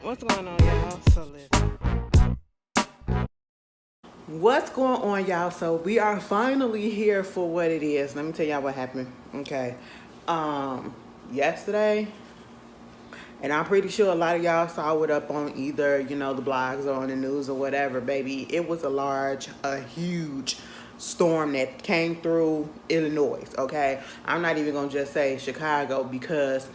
What's going on, y'all? What's going on, y'all? So we are finally here for what it is. Let me tell y'all what happened. Okay. Yesterday, and I'm pretty sure a lot of y'all saw it up on either, the blogs or on the news or whatever, baby. It was a huge storm that came through Illinois, okay? I'm not even gonna just say Chicago because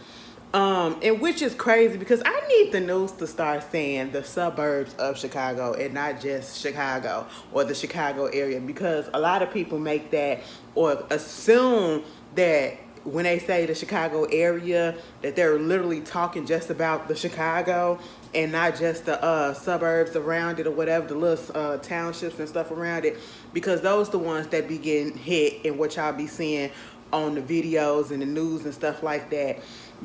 and which is crazy because I need the news to start saying the suburbs of Chicago and not just Chicago or the Chicago area, because a lot of people make that or assume that when they say the Chicago area that they're literally talking just about the Chicago and not just the suburbs around it or whatever, the little townships and stuff around it, because those the ones that be getting hit and what y'all be seeing on the videos and the news and stuff like that.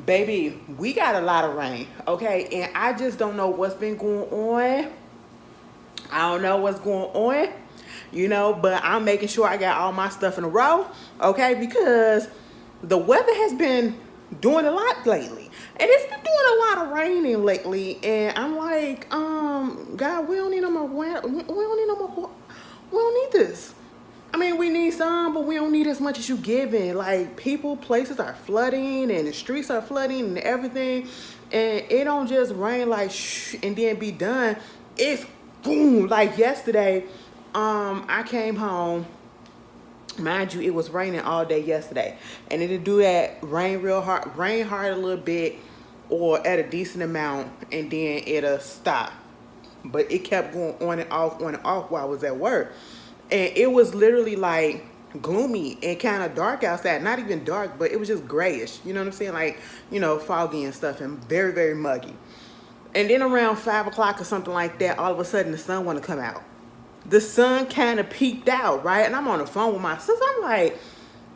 Baby, we got a lot of rain, okay? And I just don't know what's been going on. I don't know what's going on, but I'm making sure I got all my stuff in a row, okay? Because the weather has been doing a lot lately. And it's been doing a lot of raining lately. And I'm like, God, we don't need no more we don't need no more, we don't need this. I mean, we need some, but we don't need as much as you giving. Like, places are flooding, and the streets are flooding, and everything. And it don't just rain like shh and then be done. It's boom. Like yesterday, I came home. Mind you, it was raining all day yesterday, and it'll do that rain hard a little bit, or at a decent amount, and then it'll stop. But it kept going on and off while I was at work. And it was literally like gloomy and kind of dark outside. Not even dark, but it was just grayish. You know what I'm saying? Like, foggy and stuff, and very, very muggy. And then around 5 o'clock or something like that, all of a sudden the sun want to come out. The sun kind of peeked out, right? And I'm on the phone with my sister. I'm like,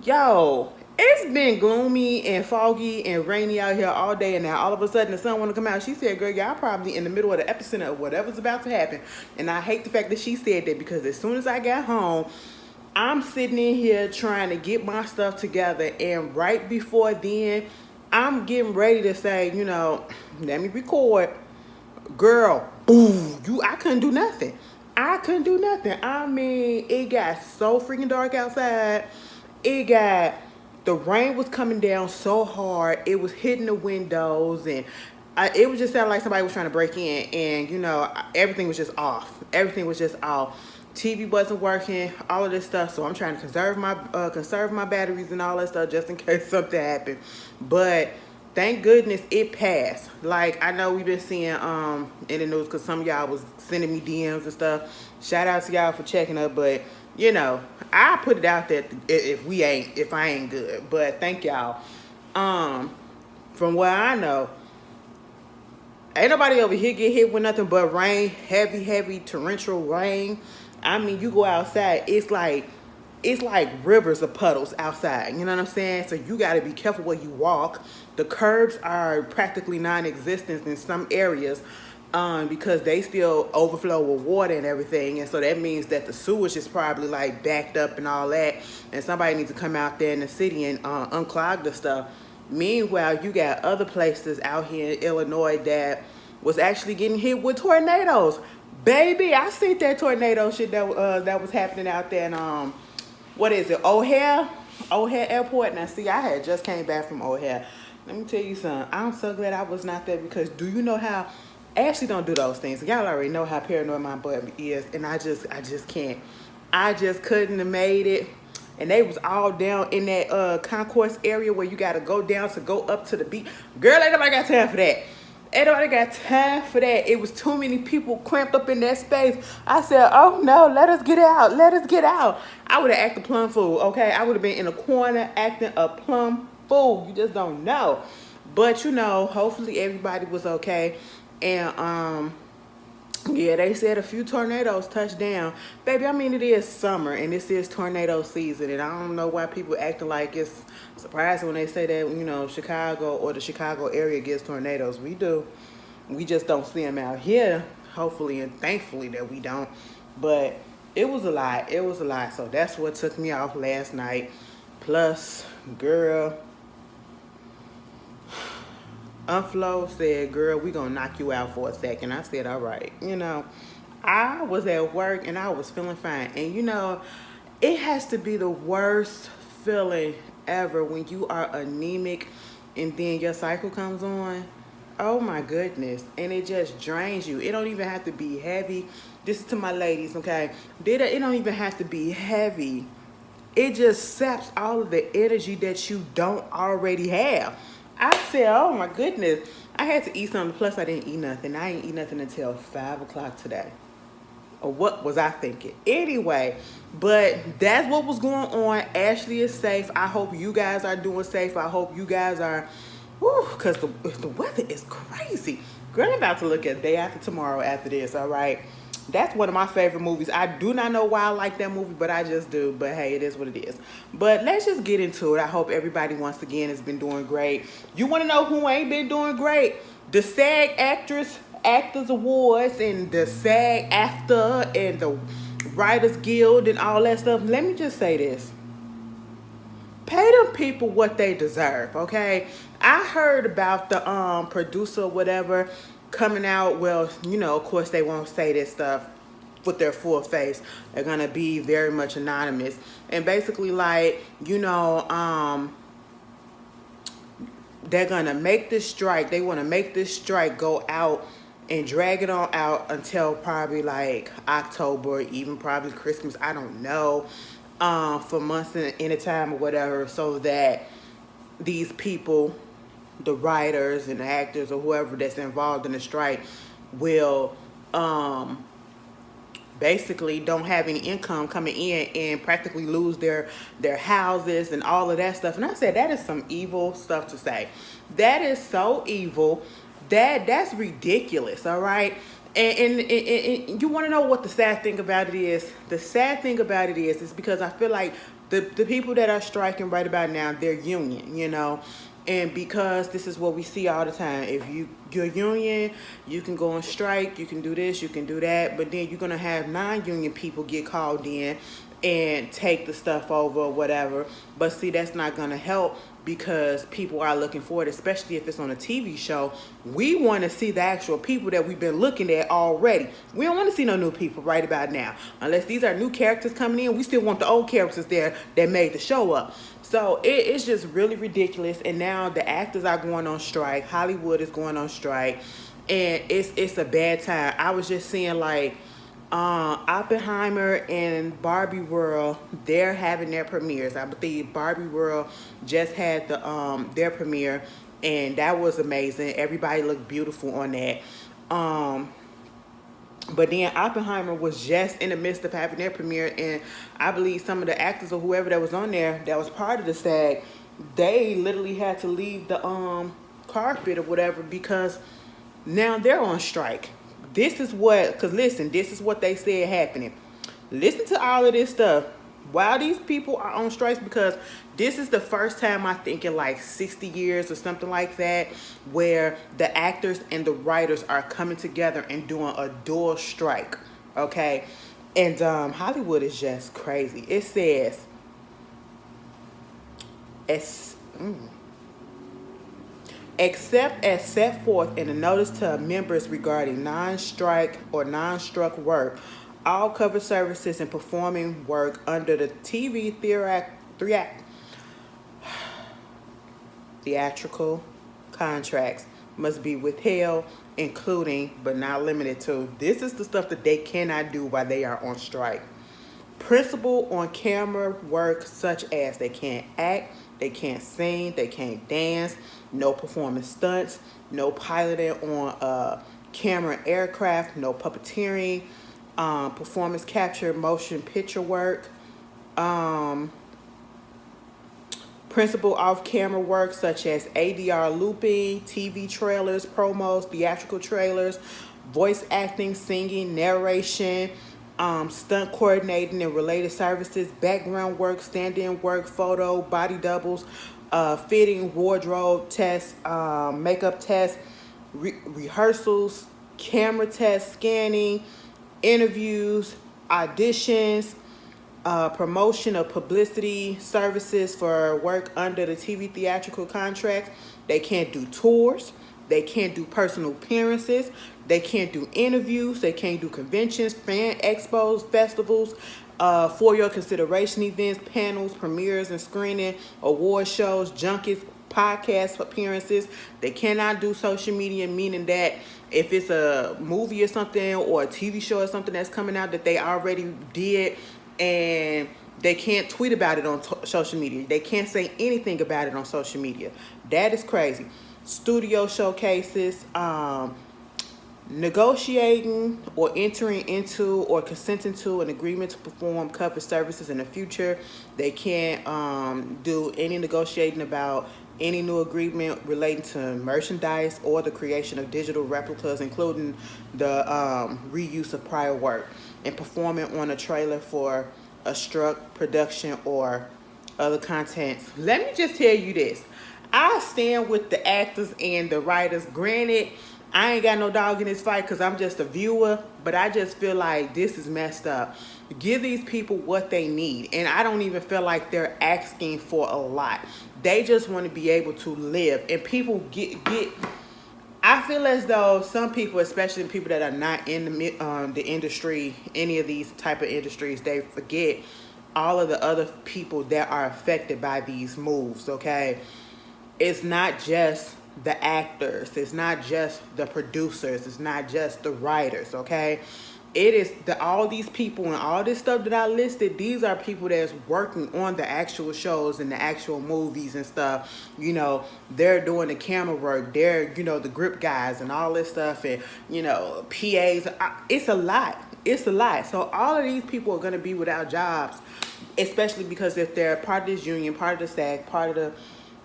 yo, it's been gloomy and foggy and rainy out here all day, and now all of a sudden the sun want to come out. She said, girl, y'all probably in the middle of the epicenter of whatever's about to happen. And I hate the fact that she said that, because as soon as I got home, I'm sitting in here trying to get my stuff together, and right before then, I'm getting ready to say, let me record. Girl, boom, I couldn't do nothing. I couldn't do nothing. I mean, it got so freaking dark outside. The rain was coming down so hard. It was hitting the windows, and it was just sounding like somebody was trying to break in, and everything was just off. Everything was just off. TV wasn't working, all of this stuff. So I'm trying to conserve my batteries and all that stuff just in case something happened. But thank goodness it passed. Like, I know we've been seeing in the news, because some of y'all was sending me DMs and stuff. Shout out to y'all for checking up, but I put it out there if I ain't good. But thank y'all. From what I know, ain't nobody over here get hit with nothing but rain, heavy torrential rain. I mean, you go outside, it's like rivers of puddles outside. You know what I'm saying? So you got to be careful where you walk. The curbs are practically non-existent in some areas, because they still overflow with water and everything. And so that means that the sewage is probably like backed up and all that. And somebody needs to come out there in the city and unclog the stuff. Meanwhile, you got other places out here in Illinois that was actually getting hit with tornadoes. Baby, I seen that tornado shit that was happening out there in what is it, O'Hare Airport. Now, see, I had just came back from O'Hare. Let me tell you something. I'm so glad I was not there, because do you know how? Ashley don't do those things. Y'all already know how paranoid my butt is, and I just can't. I just couldn't have made it. And they was all down in that concourse area where you got to go down to go up to the beach. Girl, ain't nobody got time for that. Ain't nobody got time for that. It was too many people cramped up in that space. I said, oh no, let us get out. Let us get out. I would have acted plum fool, okay? I would have been in a corner acting a plum fool. You just don't know. But hopefully everybody was okay. And yeah, they said a few tornadoes touched down. Baby, I mean, it is summer, and this is tornado season, and I don't know why people acting like it's surprising when they say that, Chicago or the Chicago area gets tornadoes. We do. We just don't see them out here, hopefully and thankfully that we don't. But it was a lot. It was a lot. So that's what took me off last night. Plus, girl, Unflow said, girl, we gonna knock you out for a second. I said, all right. I was at work and I was feeling fine. And it has to be the worst feeling ever when you are anemic and then your cycle comes on. Oh my goodness. And it just drains you. It don't even have to be heavy. This is to my ladies, okay? It don't even have to be heavy. It just saps all of the energy that you don't already have. I said, oh my goodness. I had to eat something. Plus, I didn't eat nothing. I didn't eat nothing until 5 o'clock today. Or what was I thinking? Anyway, but that's what was going on. Ashley is safe. I hope you guys are doing safe. I hope you guys are, because the weather is crazy. Girl, I'm about to look at Day After Tomorrow after this, all right? That's one of my favorite movies. I do not know why I like that movie, but I just do. But hey, it is what it is. But let's just get into it. I hope everybody once again has been doing great. You want to know who ain't been doing great? The SAG Actors Awards and the SAG-AFTRA and the Writers Guild and all that stuff. Let me just say this. Pay them people what they deserve, okay? I heard about the producer or whatever coming out. Well, of course they won't say this stuff with their full face. They're gonna be very much anonymous. And basically they're gonna make this strike. They wanna make this strike go out and drag it on out until probably like October, even probably Christmas, I don't know, for months in a time or whatever, so that these people, the writers and the actors or whoever that's involved in the strike, will basically don't have any income coming in and practically lose their houses and all of that stuff. And I said, that is some evil stuff to say. That is so evil. That's ridiculous, all right? And you want to know what the sad thing about it is? The sad thing about it is because I feel like the people that are striking right about now, they're union, and because this is what we see all the time. If you're union, you can go on strike, you can do this, you can do that, but then you're going to have non-union people get called in and take the stuff over or whatever. But see, that's not going to help because people are looking for it, especially if it's on a TV show. We want to see the actual people that we've been looking at already. We don't want to see no new people right about now. Unless these are new characters coming in, we still want the old characters there that made the show up. So it's just really ridiculous. And now the actors are going on strike. Hollywood is going on strike. And it's a bad time. I was just seeing like Oppenheimer and Barbie World, they're having their premieres. I believe Barbie World just had their premiere, and that was amazing. Everybody looked beautiful on that. But then Oppenheimer was just in the midst of having their premiere, and I believe some of the actors or whoever that was on there that was part of the SAG, they literally had to leave the carpet or whatever because now they're on strike. This is what they said happening. Listen to all of this stuff while these people are on strikes, because this is the first time I think in like 60 years or something like that where the actors and the writers are coming together and doing a dual strike, okay? And Hollywood is just crazy. It says, except as set forth in a notice to members regarding non-strike or non-struck work, all covered services and performing work under the TV theatrical contracts must be withheld, including but not limited to. This is the stuff that they cannot do while they are on strike. Principal on camera work such as they can't act, they can't sing, they can't dance, no performance stunts, no piloting on camera aircraft, no puppeteering, performance capture, motion picture work, principal off-camera work such as ADR looping, TV trailers, promos, theatrical trailers, voice acting, singing, narration, stunt coordinating and related services, background work, stand-in work, photo, body doubles, fitting, wardrobe tests, makeup tests, rehearsals, camera tests, scanning, interviews, auditions, promotion of publicity services for work under the TV theatrical contract. They can't do tours. They can't do personal appearances. They can't do interviews. They can't do conventions, fan expos, festivals, for your consideration events, panels, premieres and screening, award shows, junkets, podcast appearances. They cannot do social media, meaning that if it's a movie or something or a TV show or something that's coming out that they already did, and they can't tweet about it on social media. They can't say anything about it on social media. That is crazy. Studio showcases, negotiating or entering into or consenting to an agreement to perform covered services in the future. They can't do any negotiating about any new agreement relating to merchandise or the creation of digital replicas, including the reuse of prior work, and performing on a trailer for a struck production or other content. Let me just tell you this. I stand with the actors and the writers. Granted, I ain't got no dog in this fight because I'm just a viewer, but I just feel like this is messed up. Give these people what they need. And I don't even feel like they're asking for a lot. They just want to be able to live. And people get I feel as though some people, especially people that are not in the industry, any of these type of industries, they forget all of the other people that are affected by these moves, okay? It's not just the actors. It's not just the producers. It's not just the writers, okay? It is all these people and all this stuff that I listed. These are people that's working on the actual shows and the actual movies and stuff. You know, they're doing the camera work. They're, you know, the grip guys and all this stuff, and, you know, PAs. It's a lot. It's a lot. So all of these people are going to be without jobs, especially because if they're part of this union, part of the SAG, part of the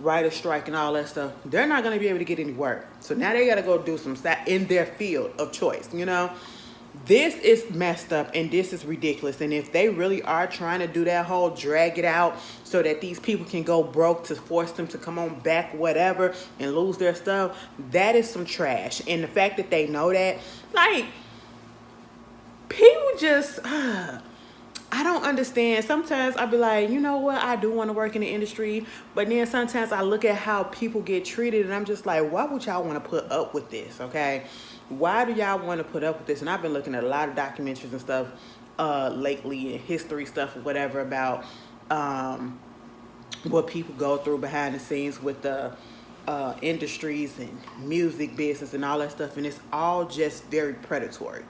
writer strike and all that stuff, they're not going to be able to get any work. So now they got to go do some stuff in their field of choice, you know. This is messed up and this is ridiculous. And if they really are trying to do that whole drag it out so that these people can go broke to force them to come on back, whatever, and lose their stuff, that is some trash. And the fact that they know that, like, people just, I don't understand. Sometimes I be like, you know what? I do want to work in the industry. But then sometimes I look at how people get treated and I'm just like, why would y'all want to put up with this, okay? Why do y'all want to put up with this? And I've been looking at a lot of documentaries and stuff lately, and history stuff or whatever about what people go through behind the scenes with the industries and music business and all that stuff. And it's all just very predatory.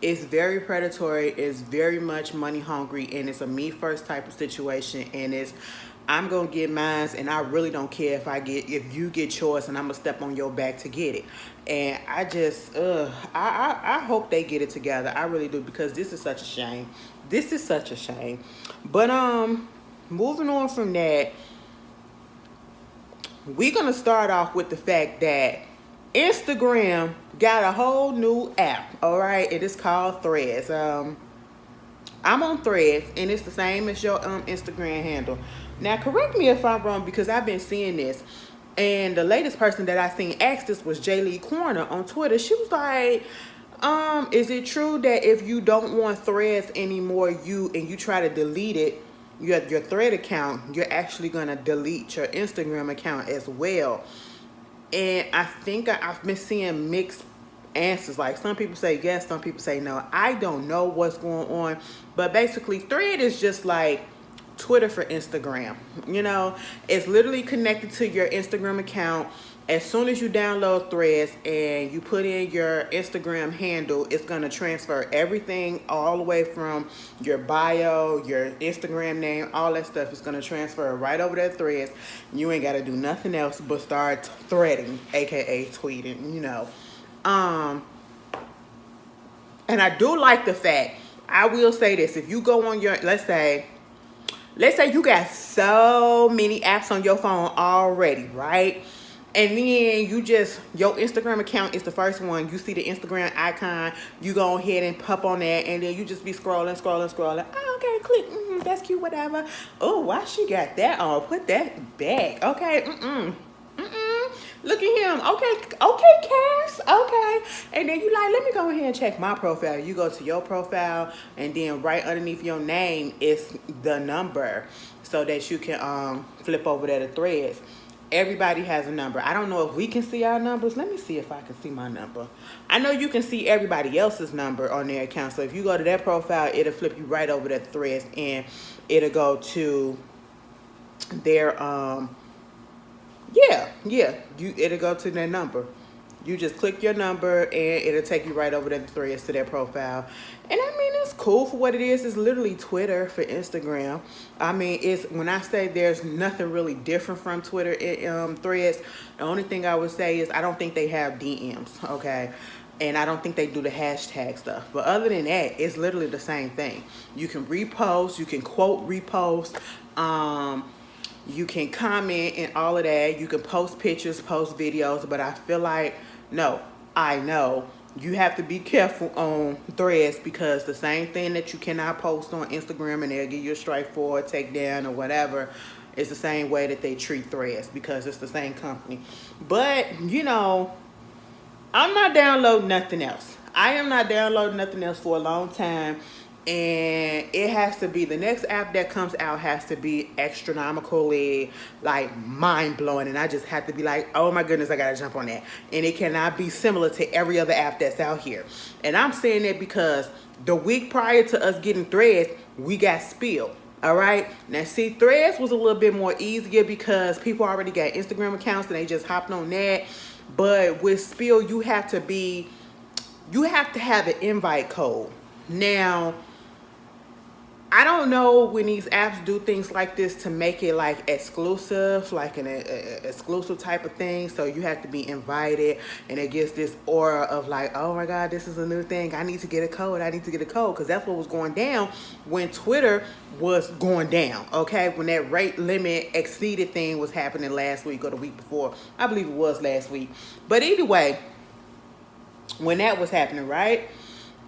It's very predatory. It's very much money hungry, and it's a me first type of situation. And it's, I'm gonna get mine, and I really don't care if you get yours, and I'm gonna step on your back to get it. And I just, I hope they get it together. I really do, because this is such a shame. This is such a shame. But moving on from that, we're gonna start off with the fact that Instagram got a whole new app, all right? It is called Threads. I'm on Threads, and it's the same as your Instagram handle. Now, correct me if I'm wrong, because I've been seeing this. And the latest person that I seen ask this was Jaylee Corner on Twitter. She was like, is it true that if you don't want Threads anymore, you try to delete it, your Thread account, you're actually gonna delete your Instagram account as well? And I think I've been seeing mixed answers. Like, some people say yes, some people say no. I don't know what's going on. But basically, Thread is just like Twitter for Instagram. You know, it's literally connected to your Instagram account. As soon as you download Threads and you put in your Instagram handle, it's going to transfer everything all the way from your bio, your Instagram name, all that stuff is going to transfer right over that Threads. You ain't got to do nothing else but start threading, aka tweeting, you know. And I do like the fact, I will say this, if you go on your, let's say you got so many apps on your phone already, right? And then your Instagram account is the first one. You see the Instagram icon, you go ahead and pop on that, and then you just be scrolling. Oh, okay, click, that's cute, whatever. Oh, why she got that on? Put that back. Okay, look at him. Okay, Cass. Okay. And then you like, let me go ahead and check my profile. You go to your profile, and then right underneath your name is the number so that you can flip over there to Threads. Everybody has a number. I don't know if we can see our numbers. Let me see if I can see my number. I know you can see everybody else's number on their account. So if you go to their profile, it'll flip you right over to Threads, and it'll go to their it'll go to their number. You just click your number and it'll take you right over to the Threads to their profile. And I mean, it's cool for what it is. It's literally Twitter for Instagram. I mean, it's, when I say there's nothing really different from Twitter and Threads, the only thing I would say is I don't think they have DMs, okay? And I don't think they do the hashtag stuff. But other than that, it's literally the same thing. You can repost, you can quote repost, you can comment and all of that. You can post pictures, post videos, but I feel like, no, I know you have to be careful on Threads, because the same thing that you cannot post on Instagram and they'll give you a strike for, a takedown or whatever, it's the same way that they treat Threads, because it's the same company. But, you know, I'm not downloading nothing else. I am not downloading nothing else for a long time. And it has to be, the next app that comes out has to be astronomically, like, mind-blowing. And I just have to be like, oh my goodness, I gotta jump on that. And it cannot be similar to every other app that's out here. And I'm saying that because the week prior to us getting Threads, we got Spill. All right. Now, see, Threads was a little bit more easier because people already got Instagram accounts and they just hopped on that. But with Spill, you have to have an invite code. Now, I don't know when these apps do things like this to make it like exclusive, like an exclusive type of thing. So you have to be invited, and it gives this aura of like, oh my God, this is a new thing. I need to get a code. I need to get a code, because that's what was going down when Twitter was going down. Okay, when that rate limit exceeded thing was happening last week or the week before. I believe it was last week. But anyway, when that was happening, right?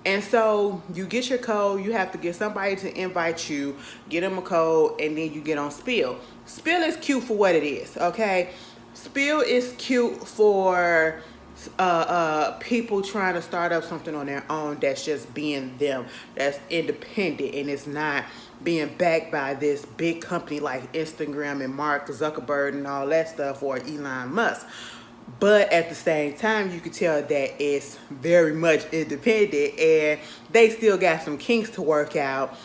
And so you get your code, you have to get somebody to invite you, get them a code, and then you get on Spill. Spill is cute for what it is, okay? Spill is cute for people trying to start up something on their own that's just being them, that's independent, and it's not being backed by this big company like Instagram and Mark Zuckerberg and all that stuff, or Elon Musk. But at the same time, you can tell that it's very much independent, and they still got some kinks to work out.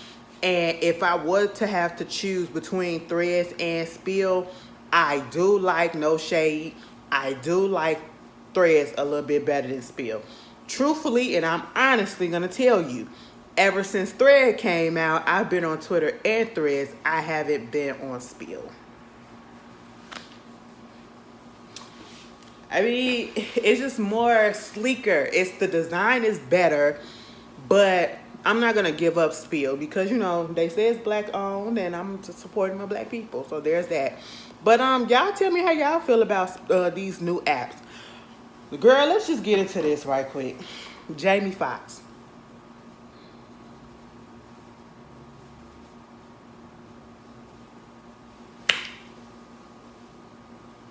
And if I were to have to choose between Threads and Spill, I do like, no shade, I do like Threads a little bit better than Spill. Truthfully, and I'm honestly going to tell you, ever since Thread came out, I've been on Twitter and Threads. I haven't been on Spill. I mean, it's just more sleeker. The design is better, but I'm not gonna give up Spill because, you know, they say it's black owned, and I'm supporting my black people. So there's that. But y'all tell me how y'all feel about these new apps. Girl, let's just get into this right quick. Jamie Foxx.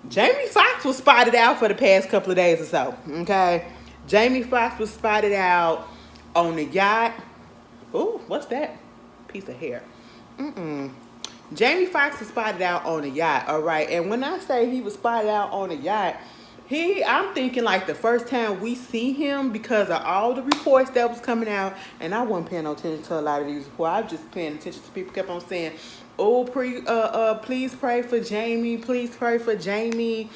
Jamie Foxx was spotted out for the past couple of days or so, okay? Jamie Foxx was spotted out on the yacht. Ooh, what's that? Piece of hair. Jamie Foxx was spotted out on the yacht, all right? And when I say he was spotted out on the yacht, I'm thinking like the first time we see him, because of all the reports that was coming out, and I wasn't paying no attention to a lot of these reports. I was just paying attention to people kept on saying, oh, please pray for Jamie. Please pray for Jamie.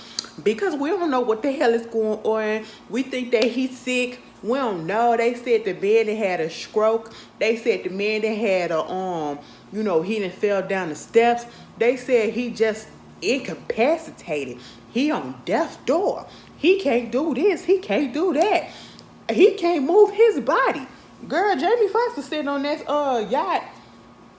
Because we don't know what the hell is going on. We think that he's sick. We don't know. They said the man that had a stroke. They said the man that had a, he done fell down the steps. They said he just incapacitated. He on death's door. He can't do this. He can't do that. He can't move his body. Girl, Jamie Foxx was sitting on that yacht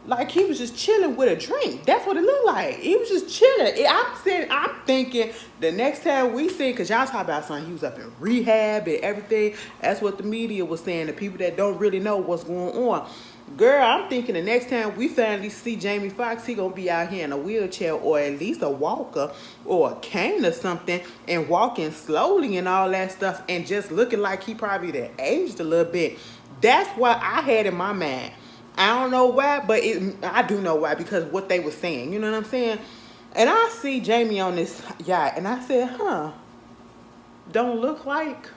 like he was just chilling with a drink. That's what it looked like. He was just chilling. I'm thinking the next time we see, because y'all talk about something, he was up in rehab and everything. That's what the media was saying, the people that don't really know what's going on. Girl, I'm thinking the next time we finally see Jamie Foxx, he gonna be out here in a wheelchair, or at least a walker or a cane or something, and walking slowly and all that stuff, and just looking like he probably done aged a little bit. That's what I had in my mind. I don't know why, but I do know why, because what they were saying. You know what I'm saying? And I see Jamie on this yacht, and I said, don't look like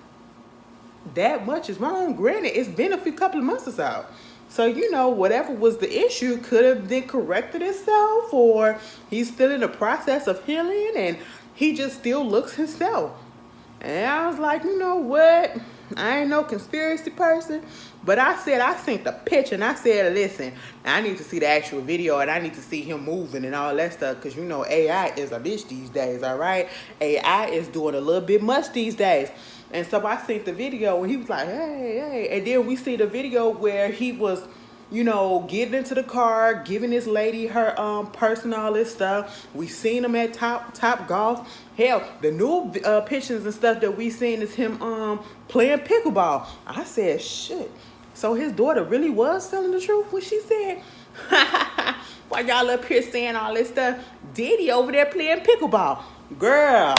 that much is wrong. Granted, it's been a few couple of months or so. So, whatever was the issue could have been corrected itself, or he's still in the process of healing and he just still looks himself. And I was like, you know what? I ain't no conspiracy person, but I said I seen the picture and I said, listen, I need to see the actual video and I need to see him moving and all that stuff, because AI is a bitch these days, all right? AI is doing a little bit much these days. And so I seen the video and he was like, hey, hey. And then we see the video where he was, getting into the car, giving this lady her purse and all this stuff. We seen him at Top Golf. Hell, the new pictures and stuff that we seen is him playing pickleball. I said, shit. So his daughter really was telling the truth when she said, why y'all up here saying all this stuff? Diddy over there playing pickleball. Girl,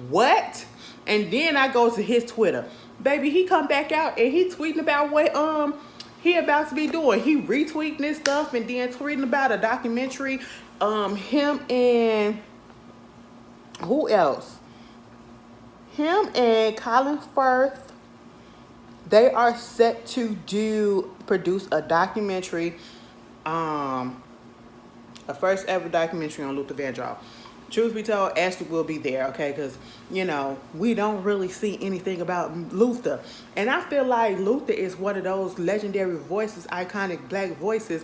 what? And then I go to his Twitter. Baby, he come back out and he tweeting about what he about to be doing. He retweeting this stuff and then tweeting about a documentary. Him and who else? Him and Colin Firth. They are set to produce a documentary, a first ever documentary on Luther Vandross. Truth be told, Ashley will be there, okay? Because, we don't really see anything about Luther. And I feel like Luther is one of those legendary voices, iconic black voices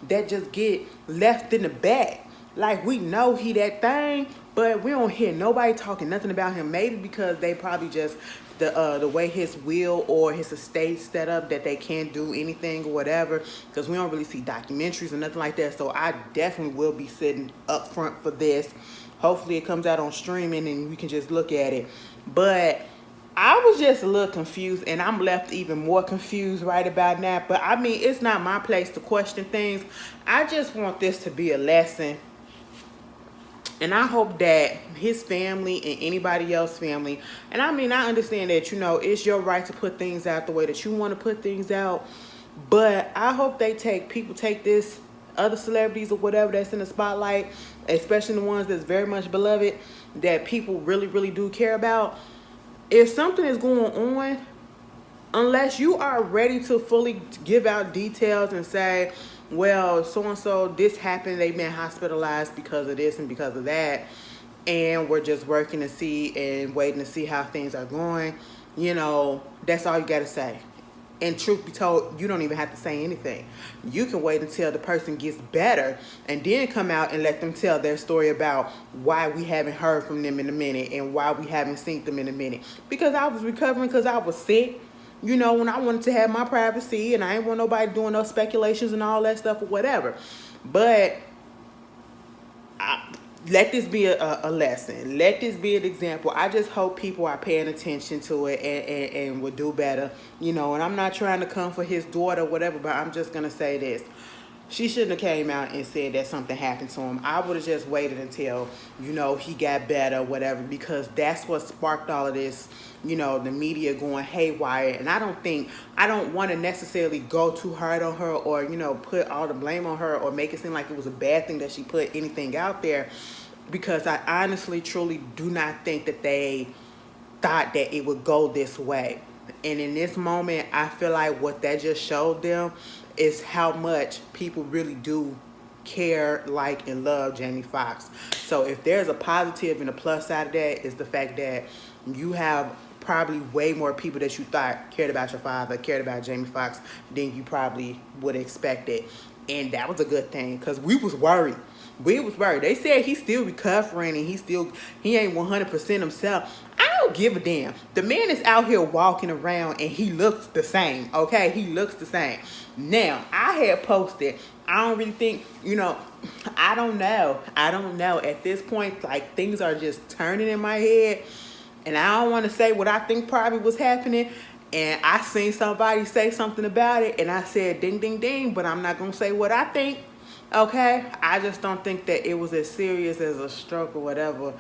that just get left in the back. Like, we know he that thing, but we don't hear nobody talking nothing about him. Maybe because they probably just, the way his will or his estate set up that they can't do anything or whatever, because we don't really see documentaries or nothing like that. So I definitely will be sitting up front for this. Hopefully it comes out on streaming and we can just look at it. But I was just a little confused, and I'm left even more confused right about now. But I mean, it's not my place to question things. I just want this to be a lesson. And I hope that his family and anybody else's family, and I mean, I understand that, it's your right to put things out the way that you want to put things out. But I hope people take this, other celebrities or whatever that's in the spotlight, especially the ones that's very much beloved, that people really, really do care about. If something is going on, unless you are ready to fully give out details and say, well, so-and-so, this happened, they've been hospitalized because of this and because of that, and we're just working to see and waiting to see how things are going, that's all you got to say. And truth be told, you don't even have to say anything. You can wait until the person gets better and then come out and let them tell their story about why we haven't heard from them in a minute and why we haven't seen them in a minute. Because I was recovering because I was sick, when I wanted to have my privacy and I didn't want nobody doing no speculations and all that stuff or whatever. But let this be a lesson. Let this be an example. I just hope people are paying attention to it and will do better. And I'm not trying to come for his daughter or whatever, but I'm just going to say this. She shouldn't have came out and said that something happened to him. I would have just waited until, he got better or whatever, because that's what sparked all of this, the media going haywire. And I don't want to necessarily go too hard on her or, put all the blame on her or make it seem like it was a bad thing that she put anything out there, because I honestly, truly do not think that they thought that it would go this way. And in this moment, I feel like what that just showed them is how much people really do care, like, and love Jamie Foxx. So if there's a positive and a plus side of that, is the fact that you have probably way more people that you thought cared about your father, cared about Jamie Foxx, than you probably would have expected. And that was a good thing, because we was worried. They said he's still recovering and he ain't 100% himself. I don't give a damn. The man is out here walking around and he looks the same, okay? He looks the same. Now, I had posted, I don't really think, I don't know. At this point, like, things are just turning in my head. And I don't want to say what I think probably was happening. And I seen somebody say something about it and I said, ding, ding, ding, but I'm not going to say what I think. Okay, I just don't think that it was as serious as a stroke or whatever.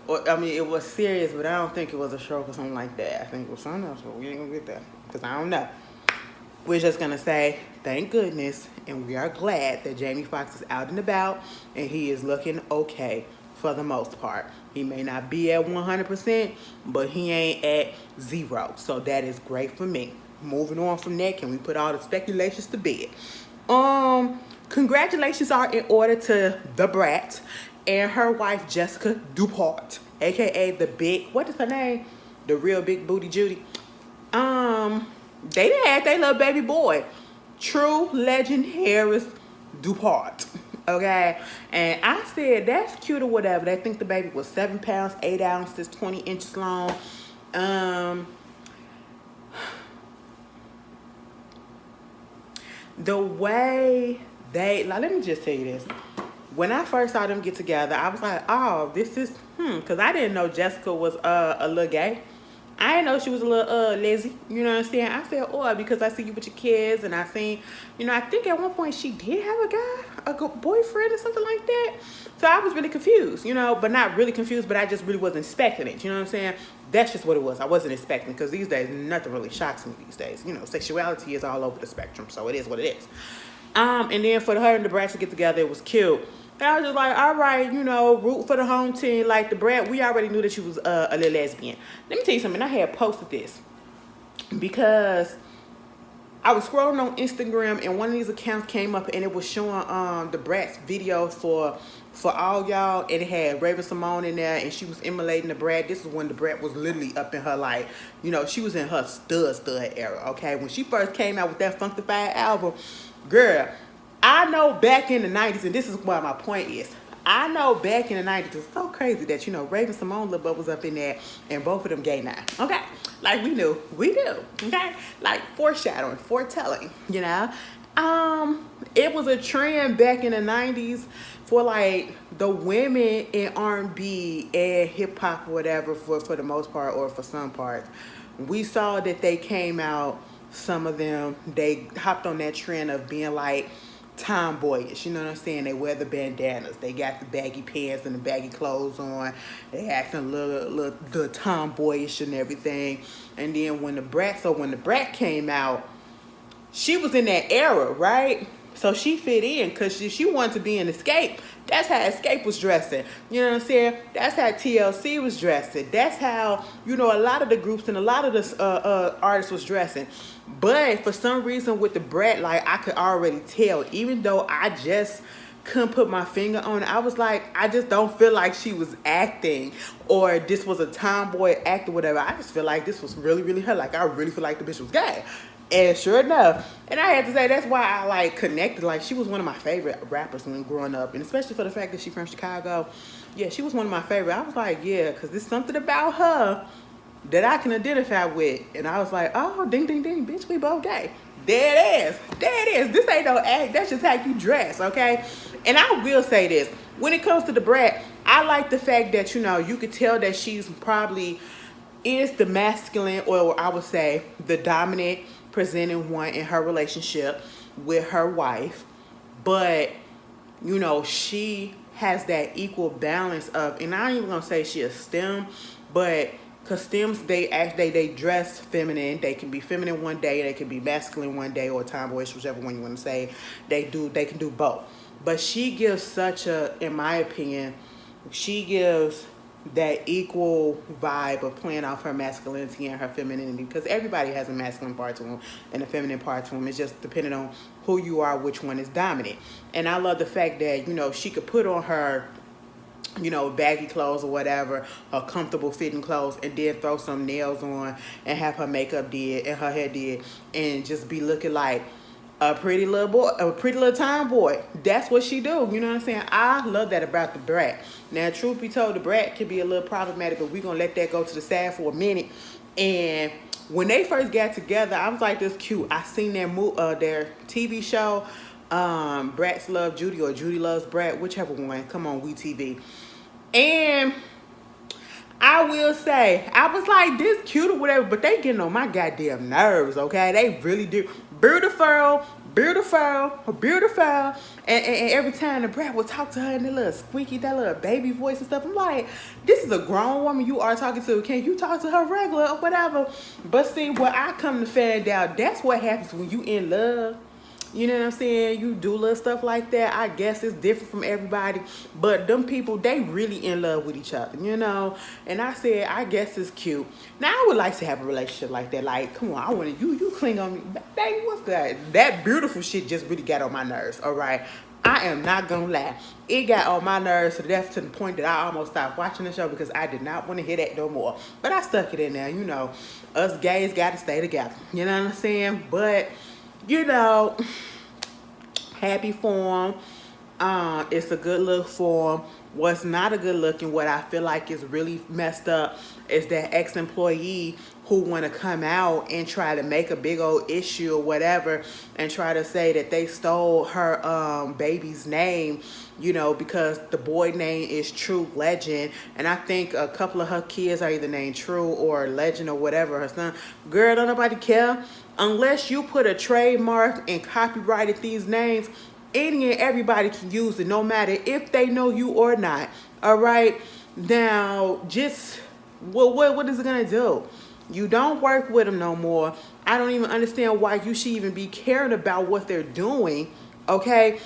It was serious, but I don't think it was a stroke or something like that. I think it was something else, but we ain't gonna get that because I don't know. We're just gonna say thank goodness, and we are glad that Jamie Foxx is out and about and he is looking okay for the most part. He may not be at 100%, but he ain't at 0. So that is great for me. Moving on from that, can we put all the speculations to bed? Congratulations are in order to Da Brat and her wife Jessica Dupart, aka the big, what is her name? The real big booty Judy. They had their little baby boy, True Legend Harris Dupart. Okay, and I said that's cute or whatever. They think the baby was 7 pounds 8 ounces 20 inches long. The way they, like, let me just tell you this. When I first saw them get together, I was like, oh, this is because I didn't know Jessica was a little gay. I didn't know she was a little lazy. You know what I'm saying? I said, oh, because I see you with your kids, and I seen, you know, I think at one point she did have a boyfriend or something like that. So I was really confused, you know, but not really confused, but I just really wasn't expecting it. You know what I'm saying? That's just what it was. I wasn't expecting, because these days nothing really shocks me these days. You know, sexuality is all over the spectrum, so it is what it is. And then for her and Da Brat to get together, it was cute. And I was just like, all right, you know, root for the home team. Like Da Brat, we already knew that she was a little lesbian. Let me tell you something. I had posted this because I was scrolling on Instagram and one of these accounts came up and it was showing Da Brat's video for all y'all, and it had Raven-Symoné in there, and she was emulating Da Brat. This is when Da Brat was literally up in her, like, you know, she was in her stud era, okay? When she first came out with that Funkified album, girl, I know back in the 90s, and this is why my point is, I know back in the 90s, it's so crazy that, you know, Raven-Symoné Lil Bub was up in there, and both of them gay now, okay? Like, we do, okay? Like, foreshadowing, foretelling, you know? It was a trend back in the 90s for, like, the women in R&B and hip-hop or whatever, for the most part, or for some parts. We saw that they came out, some of them, they hopped on that trend of being, like, tomboyish, you know what I'm saying? They wear the bandanas, they got the baggy pants and the baggy clothes on, they acting a little tomboyish and everything. And then when Da Brat came out, she was in that era, right? So she fit in because she wanted to be in Escape. That's how Escape was dressing. You know what I'm saying? That's how TLC was dressing. That's how, you know, a lot of the groups and a lot of the artists was dressing. But for some reason with Da Brat, like, I could already tell, even though I just couldn't put my finger on it, I was like, I just don't feel like she was acting or this was a tomboy act or whatever. I just feel like this was really, really her. Like, I really feel like the bitch was gay. And sure enough, and I had to say, that's why I, like, connected. Like, she was one of my favorite rappers when growing up, and especially for the fact that she's from Chicago. Yeah, she was one of my favorite. I was like, yeah, because there's something about her that I can identify with. And I was like, oh, ding, ding, ding, bitch, we both gay. There it is. This ain't no act. That's just how you dress, okay? And I will say this. When it comes to Da Brat, I like the fact that, you know, you could tell that she's probably is the masculine, or I would say the dominant presenting one in her relationship with her wife. But, you know, she has that equal balance of, and I ain't even gonna say she is STEM, but because STEMs, they dress feminine. They can be feminine one day, they can be masculine one day, or tomboyish, whichever one you want to say. They can do both. But she gives such a, in my opinion, she gives that equal vibe of playing off her masculinity and her femininity, because everybody has a masculine part to them and a feminine part to them. It's just depending on who you are, which one is dominant. And I love the fact that, you know, she could put on her, you know, baggy clothes or whatever, her comfortable fitting clothes, and then throw some nails on and have her makeup did and her hair did, and just be looking like a pretty little boy, a pretty little tomboy. That's what she do. You know what I'm saying? I love that about Da Brat. Now, truth be told, Da Brat can be a little problematic, but we're going to let that go to the side for a minute. And when they first got together, I was like, this cute. I seen their TV show, Bratz Love Judy, or Judy Loves Brat, whichever one. Come on, WeTV. And I will say, I was like, this cute or whatever, but they getting on my goddamn nerves, okay? They really do. Beautiful. And every time Da Brat would talk to her in that little squeaky, that little baby voice and stuff, I'm like, this is a grown woman you are talking to. Can you talk to her regular or whatever? But see, what I come to find out, that's what happens when you in love. You know what I'm saying? You do little stuff like that. I guess it's different from everybody. But them people, they really in love with each other, you know? And I said, I guess it's cute. Now, I would like to have a relationship like that. Like, come on, I want to, you cling on me. Baby, what's good? That beautiful shit just really got on my nerves, all right? I am not gonna lie. It got on my nerves to death, to the point that I almost stopped watching the show because I did not want to hear that no more. But I stuck it in there, you know. Us gays got to stay together. You know what I'm saying? But, you know, happy for him. It's a good look for him. What's not a good look and what I feel like is really messed up is that ex-employee who want to come out and try to make a big old issue or whatever and try to say that they stole her baby's name, you know, because the boy name is True Legend. And I think a couple of her kids are either named True or Legend or whatever, her son. Girl, don't nobody care. Unless you put a trademark and copyrighted these names, any and everybody can use it, no matter if they know you or not. All right? Now, just, what is it going to do? You don't work with them no more. I don't even understand why you should even be caring about what they're doing, okay?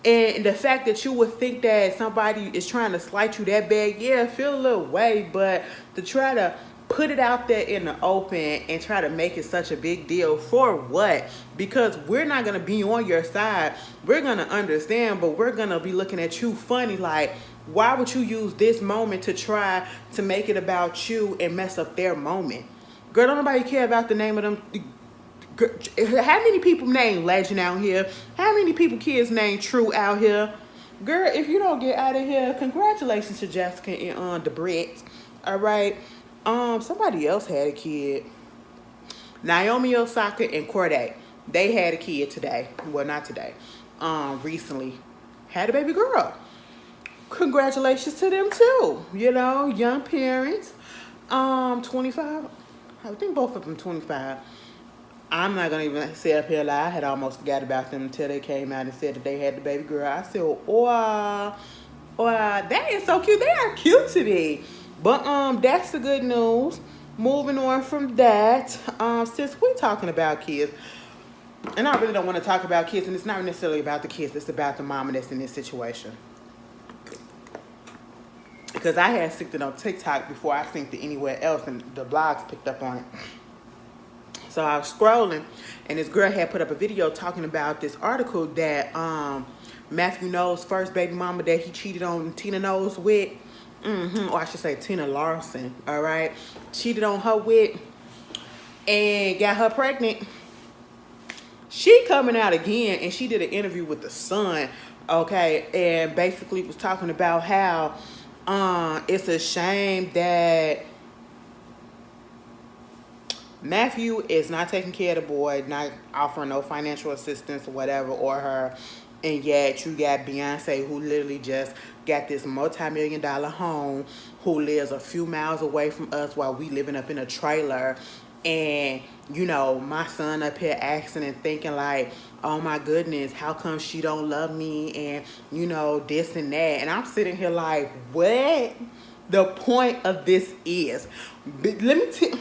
And the fact that you would think that somebody is trying to slight you that bad, yeah, feel a little way, but to try to put it out there in the open and try to make it such a big deal for what? Because we're not going to be on your side. We're going to understand, but we're going to be looking at you funny like, why would you use this moment to try to make it about you and mess up their moment? Girl, don't nobody care about the name of them. How many people named Legend out here? How many people kids named True out here? Girl, if you don't get out of here, congratulations to Jessica and Debret. All right. Somebody else had a kid. Naomi Osaka and Corday. They had a kid today. Well, not today. Recently. Had a baby girl. Congratulations to them too. You know, young parents. 25. I think both of them 25. I'm not going to even say up here lie. I had almost forgot about them until they came out and said that they had the baby girl. I said, wow, that is so cute. They are cute to me. But that's the good news. Moving on from that, since we're talking about kids, and I really don't want to talk about kids, and it's not necessarily about the kids, it's about the mama that's in this situation. Because I had synced it on TikTok before I synced it anywhere else, and the blogs picked up on it. So I was scrolling, and this girl had put up a video talking about this article that Matthew Knowles' first baby mama that he cheated on Tina Knowles with, or I should say Tina Larson, all right, cheated on her with and got her pregnant. She coming out again, and she did an interview with The Sun, okay, and basically was talking about how it's a shame that Matthew is not taking care of the boy, not offering no financial assistance or whatever, or her, and yet you got Beyonce, who literally just got this multi-million-dollar home, who lives a few miles away from us while we living up in a trailer. And, you know, my son up here asking and thinking like, oh my goodness, how come she don't love me? And, you know, this and that. And I'm sitting here like, what the point of this is? Let me tell you.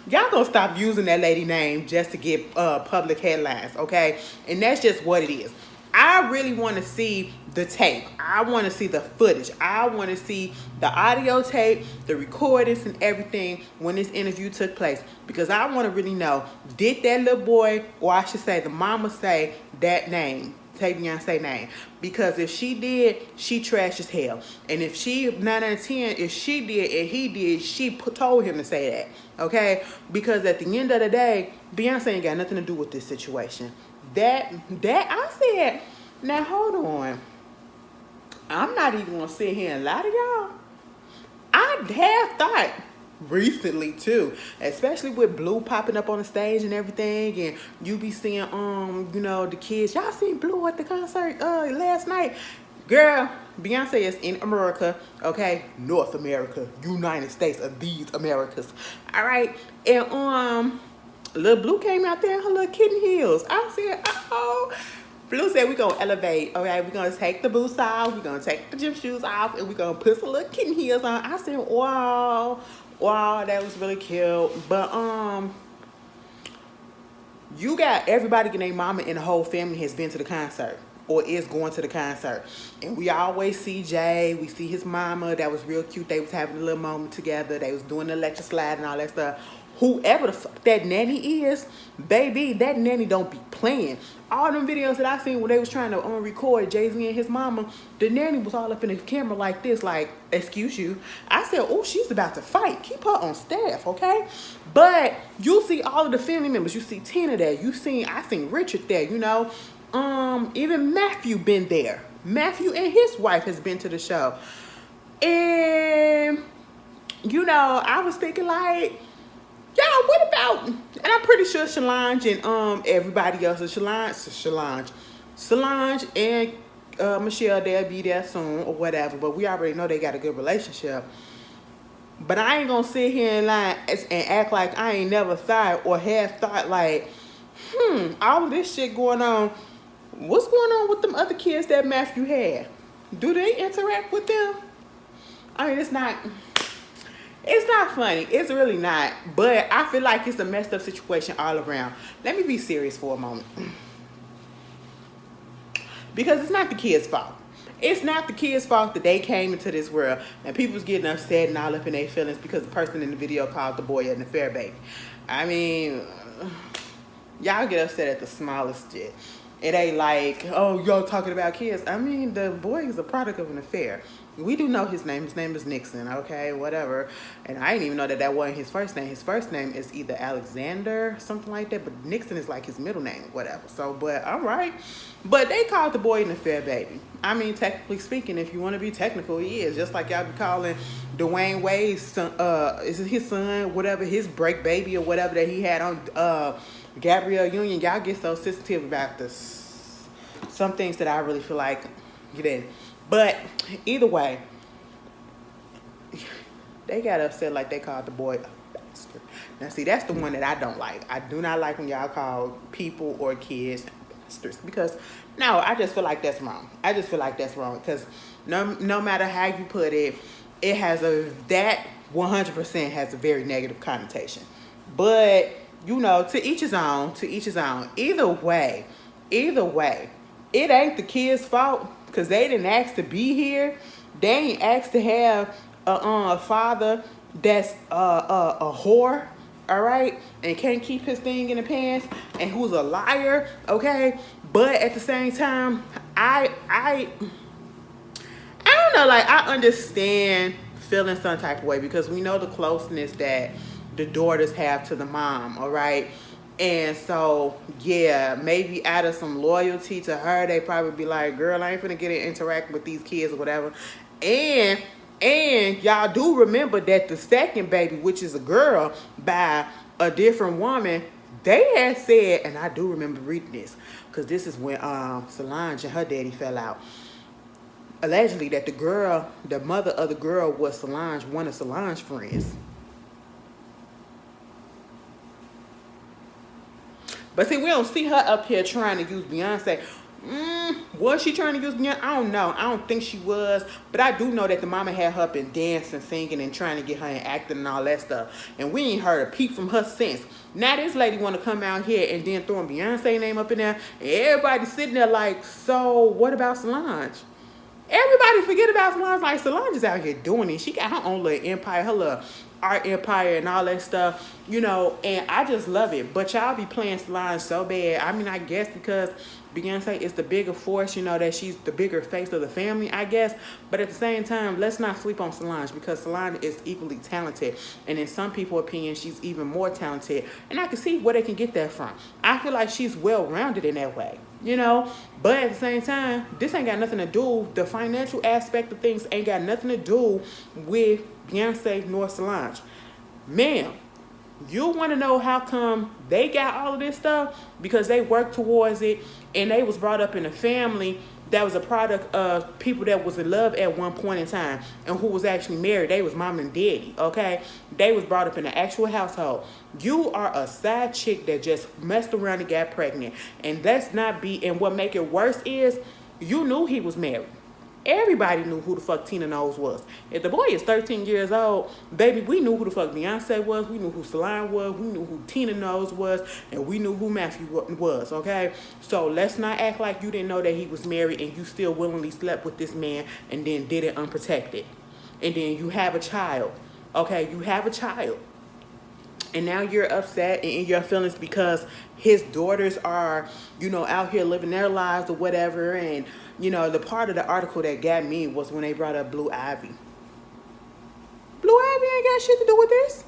Y'all gonna stop using that lady name just to get public headlines, okay? And that's just what it is. I really want to see the tape. I want to see the footage. I want to see the audio tape, the recordings, and everything when this interview took place. Because I want to really know, did that little boy, or I should say the mama, say that name? Say Beyonce name. Because if she did, she trash as hell. And if she, 9 out of 10, if she did and he did, she told him to say that. Okay? Because at the end of the day, Beyonce ain't got nothing to do with this situation. That I said, now hold on. I'm not even gonna sit here and lie to y'all. I have thought recently too, especially with Blue popping up on the stage and everything, and you be seeing you know, the kids. Y'all seen Blue at the concert last night? Girl, Beyonce is in America, okay? North America, United States of these Americas. All right. And little Blue came out there in her little kitten heels. I said, oh. Blue said we're going to elevate, okay? We're going to take the boots off. We're going to take the gym shoes off. And we're going to put some little kitten heels on. I said, wow, that was really cute. But You got everybody and their mama and the whole family has been to the concert or is going to the concert. And we always see Jay. We see his mama. That was real cute. They was having a little moment together. They was doing the electric slide and all that stuff. Whoever the fuck that nanny is, baby, that nanny don't be playing. All them videos that I seen when they was trying to record Jay-Z and his mama, the nanny was all up in the camera like this, like, excuse you. I said, oh, she's about to fight. Keep her on staff, okay? But you see all of the family members. You see Tina there. I seen Richard there, you know. Even Matthew been there. Matthew and his wife has been to the show. And, you know, I was thinking like, y'all, what about, and I'm pretty sure Solange and everybody else, Solange and Michelle, they'll be there soon or whatever, but we already know they got a good relationship. But I ain't gonna sit here and lie and act like I ain't never thought or have thought like, all of this shit going on, what's going on with them other kids that Matthew had? Do they interact with them? I mean, it's not funny. It's really not. But I feel like it's a messed up situation all around. Let me be serious for a moment. Because it's not the kids' fault. It's not the kids' fault that they came into this world and people's getting upset and all up in their feelings because the person in the video called the boy an affair baby. I mean, y'all get upset at the smallest shit. It ain't like, oh, y'all talking about kids. I mean, the boy is a product of an affair. We do know his name. His name is Nixon, okay, whatever. And I didn't even know that wasn't his first name. His first name is either Alexander, something like that, but Nixon is like his middle name, whatever. So, but all right. But they called the boy an affair baby. I mean, technically speaking, if you want to be technical, he is. Just like y'all be calling Dwayne Wade's son, is it his son, whatever, his break baby or whatever that he had on Gabrielle Union. Y'all get so sensitive about this. Some things that I really feel like get in. But either way, they got upset like they called the boy a bastard. Now see, that's the one that I don't like. I do not like when y'all call people or kids bastards because no, I just feel like that's wrong. I just feel like that's wrong because no matter how you put it, it has that 100% has a very negative connotation. But you know, to each his own. To each his own. Either way, it ain't the kids' fault. Because they didn't ask to be here. They ain't asked to have a father that's a whore, all right? And can't keep his thing in the pants and who's a liar, okay? But at the same time, I don't know, like I understand feeling some type of way because we know the closeness that the daughters have to the mom, all right? And so, yeah, maybe out of some loyalty to her, they probably be like, girl, I ain't finna get to interact with these kids or whatever. And y'all do remember that the second baby, which is a girl by a different woman, they had said, and I do remember reading this, because this is when Solange and her daddy fell out. Allegedly that the mother of the girl was Solange, one of Solange's friends. But see, we don't see her up here trying to use Beyonce. Was she trying to use Beyonce? I don't know. I don't think she was. But I do know that the mama had her up and dancing, singing, and trying to get her in acting and all that stuff. And we ain't heard a peep from her since. Now this lady want to come out here and then throwing Beyonce name up in there. And everybody sitting there like, so what about Solange? Everybody forget about Solange. Like, Solange is out here doing it. She got her own little empire, her little art empire and all that stuff, you know, and I just love it. But y'all be playing Solange so bad. I mean, I guess because Beyonce is the bigger force, you know, that she's the bigger face of the family, I guess. But at the same time, let's not sleep on Solange because Solange is equally talented. And in some people's opinion, she's even more talented. And I can see where they can get that from. I feel like she's well-rounded in that way, you know. But at the same time, this ain't got nothing to do, the financial aspect of things ain't got nothing to do with Beyonce nor Solange. Ma'am, you want to know how come they got all of this stuff? Because they worked towards it and they was brought up in a family that was a product of people that was in love at one point in time and who was actually married. They was mom and daddy, okay? They was brought up in an actual household. You are a side chick that just messed around and got pregnant. And let's not be, and what make it worse is you knew he was married. Everybody knew who the fuck Tina Knowles was. If the boy is 13 years old, baby, we knew who the fuck Beyonce was. We knew who Solange was. We knew who Tina Knowles was. And we knew who Matthew was, okay? So let's not act like you didn't know that he was married and you still willingly slept with this man and then did it unprotected. And then you have a child, okay? You have a child. And now you're upset and in your feelings because his daughters are, you know, out here living their lives or whatever. And, you know, the part of the article that got me was when they brought up Blue Ivy. Blue Ivy ain't got shit to do with this.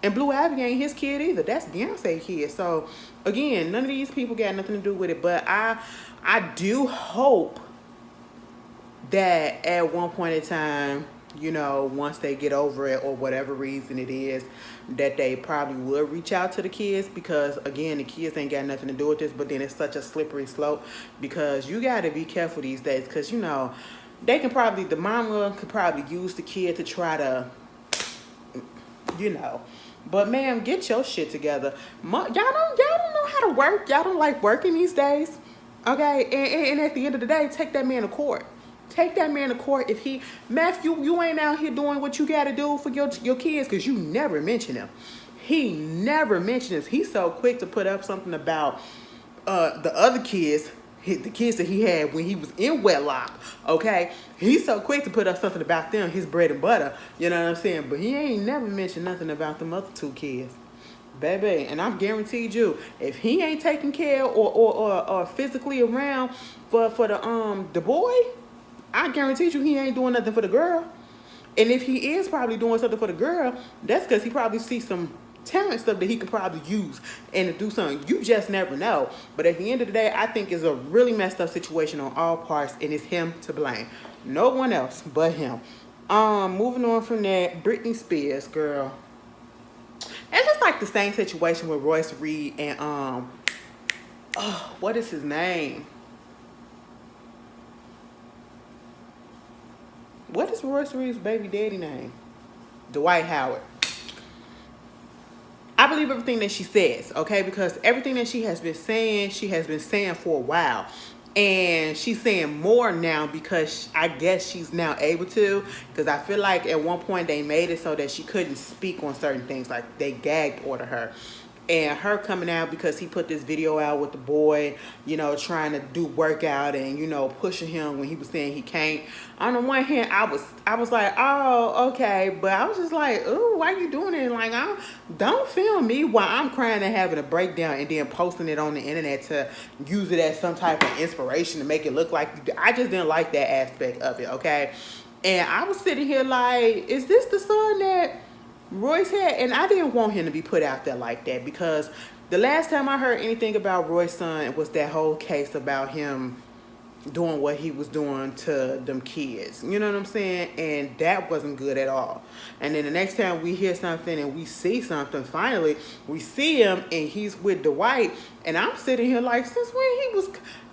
And Blue Ivy ain't his kid either. That's Beyonce's kid. So, again, none of these people got nothing to do with it. But I do hope that at one point in time, you know, once they get over it or whatever reason it is, that they probably will reach out to the kids, because again, the kids ain't got nothing to do with this. But then it's such a slippery slope, because you got to be careful these days, because, you know, they can probably, the mama could probably use the kid to try to, you know. But ma'am, get your shit together. Y'all don't know how to work. Y'all don't like working these days, okay? And at the end of the day, take that man to court. Take that man to court. If he, Matthew, you ain't out here doing what you got to do for your kids, because you never mention him. He never mentions. He's so quick to put up something about the other kids, the kids that he had when he was in wedlock, okay? He's so quick to put up something about them, his bread and butter, you know what I'm saying? But he ain't never mentioned nothing about them other two kids. Baby, and I'm guaranteed you, if he ain't taking care or physically around for the boy, I guarantee you he ain't doing nothing for the girl. And if he is probably doing something for the girl, that's because he probably sees some talent stuff that he could probably use and to do something. You just never know. But at the end of the day, I think it's a really messed up situation on all parts, and it's him to blame. No one else but him. Moving on from that, Britney Spears, girl. It's just like the same situation with Royce Reed and what is his name? What is Royce Reed's baby daddy name? Dwight Howard. I believe everything that she says, okay? Because everything that she has been saying for a while. And she's saying more now because I guess she's now able to. Because I feel like at one point they made it so that she couldn't speak on certain things. Like they gagged order her. And her coming out because he put this video out with the boy, you know, trying to do workout and, you know, pushing him when he was saying he can't. On the one hand, I was like, oh, okay. But I was just like, ooh, why you doing it? Like, don't film me while I'm crying and having a breakdown and then posting it on the internet to use it as some type of inspiration to make it look like you do. I just didn't like that aspect of it, okay? And I was sitting here like, is this the son that Royce had? And I didn't want him to be put out there like that, because the last time I heard anything about Roy's son was that whole case about him doing what he was doing to them kids. You know what I'm saying? And that wasn't good at all. And then the next time we hear something and we see something, finally, we see him and he's with Dwight. And I'm sitting here like, since when he was...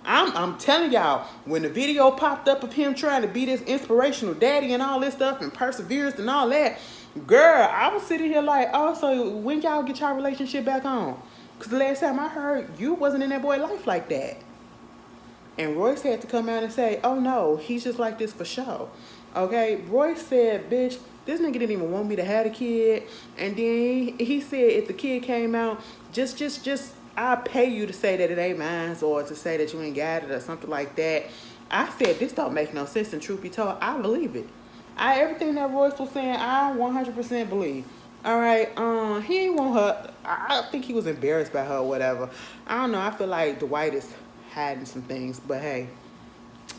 I'm telling y'all, when the video popped up of him trying to be this inspirational daddy and all this stuff and perseverance and all that, girl, I was sitting here like, oh, so when y'all get y'all relationship back on? Because the last time I heard, you wasn't in that boy's life like that. And Royce had to come out and say, oh, no, he's just like this for show. Okay? Royce said, bitch, this nigga didn't even want me to have a kid. And then he said if the kid came out, just I'll pay you to say that it ain't mine, or to say that you ain't got it or something like that. I said, this don't make no sense, and truth be told, I believe it. Everything that Royce was saying, I 100% believe. All right, he ain't want her. I think he was embarrassed by her or whatever. I don't know. I feel like Dwight is hiding some things, but hey,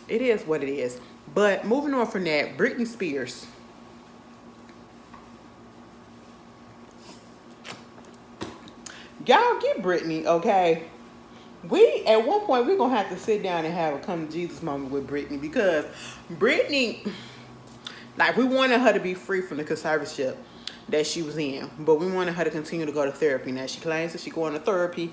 it is what it is. But moving on from that, Britney Spears. Y'all get Britney, okay? At one point, we're going to have to sit down and have a come to Jesus moment with Britney, because Britney, like, we wanted her to be free from the conservatorship that she was in, but we wanted her to continue to go to therapy. Now, she claims that she's going to therapy,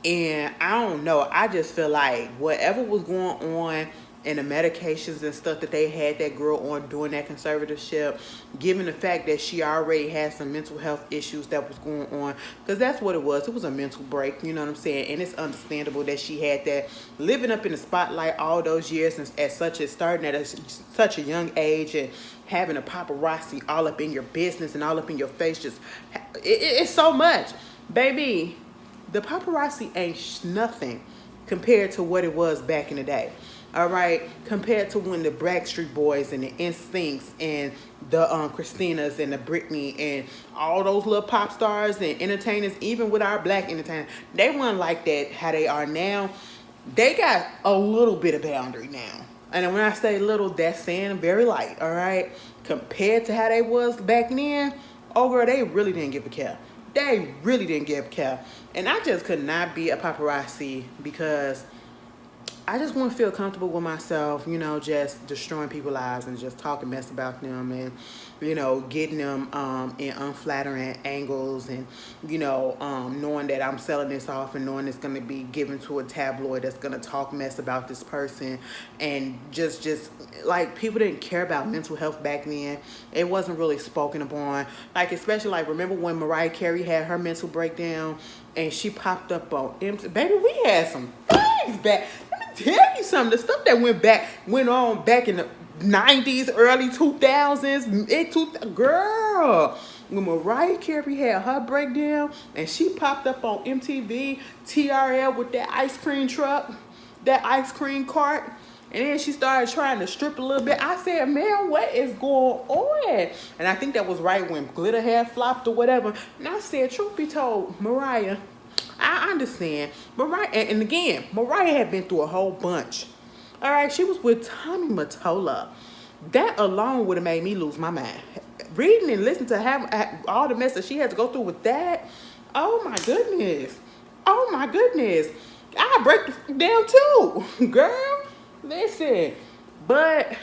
and I don't know. I just feel like whatever was going on and the medications and stuff that they had that girl on during that conservatorship, given the fact that she already had some mental health issues that was going on, because that's what it was. It was a mental break, you know what I'm saying? And it's understandable that she had that, living up in the spotlight all those years and starting at such a young age, and having a paparazzi all up in your business and all up in your face. It's so much. Baby, the paparazzi ain't nothing compared to what it was back in the day. All right, compared to when the Backstreet Boys and the NSYNCs and the Christinas and the Britney and all those little pop stars and entertainers, even with our black entertainers, they weren't like that how they are now. They got a little bit of boundary now. And when I say little, that's saying very light, all right? Compared to how they was back then, oh girl, they really didn't give a care. They really didn't give a care. And I just could not be a paparazzi because I just want to feel comfortable with myself, you know, just destroying people's lives and just talking mess about them and, you know, getting them in unflattering angles and, you know, knowing that I'm selling this off and knowing it's going to be given to a tabloid that's going to talk mess about this person. And just like, people didn't care about mental health back then. It wasn't really spoken upon. Like, especially like, remember when Mariah Carey had her mental breakdown and she popped up on MTV? Baby, we had some things back. Tell you something, the stuff that went on back in the 90s, early 2000s, girl, when Mariah Carey had her breakdown and she popped up on MTV, TRL with that ice cream truck, that ice cream cart, and then she started trying to strip a little bit. I said, man, what is going on? And I think that was right when Glitter had flopped or whatever. And I said, truth be told, Mariah, I understand. Mariah, and again, Mariah had been through a whole bunch. All right, she was with Tommy Mottola. That alone would have made me lose my mind. Reading and listening to have all the mess that she had to go through with that. Oh my goodness. Oh my goodness. I break down too, girl. Listen, but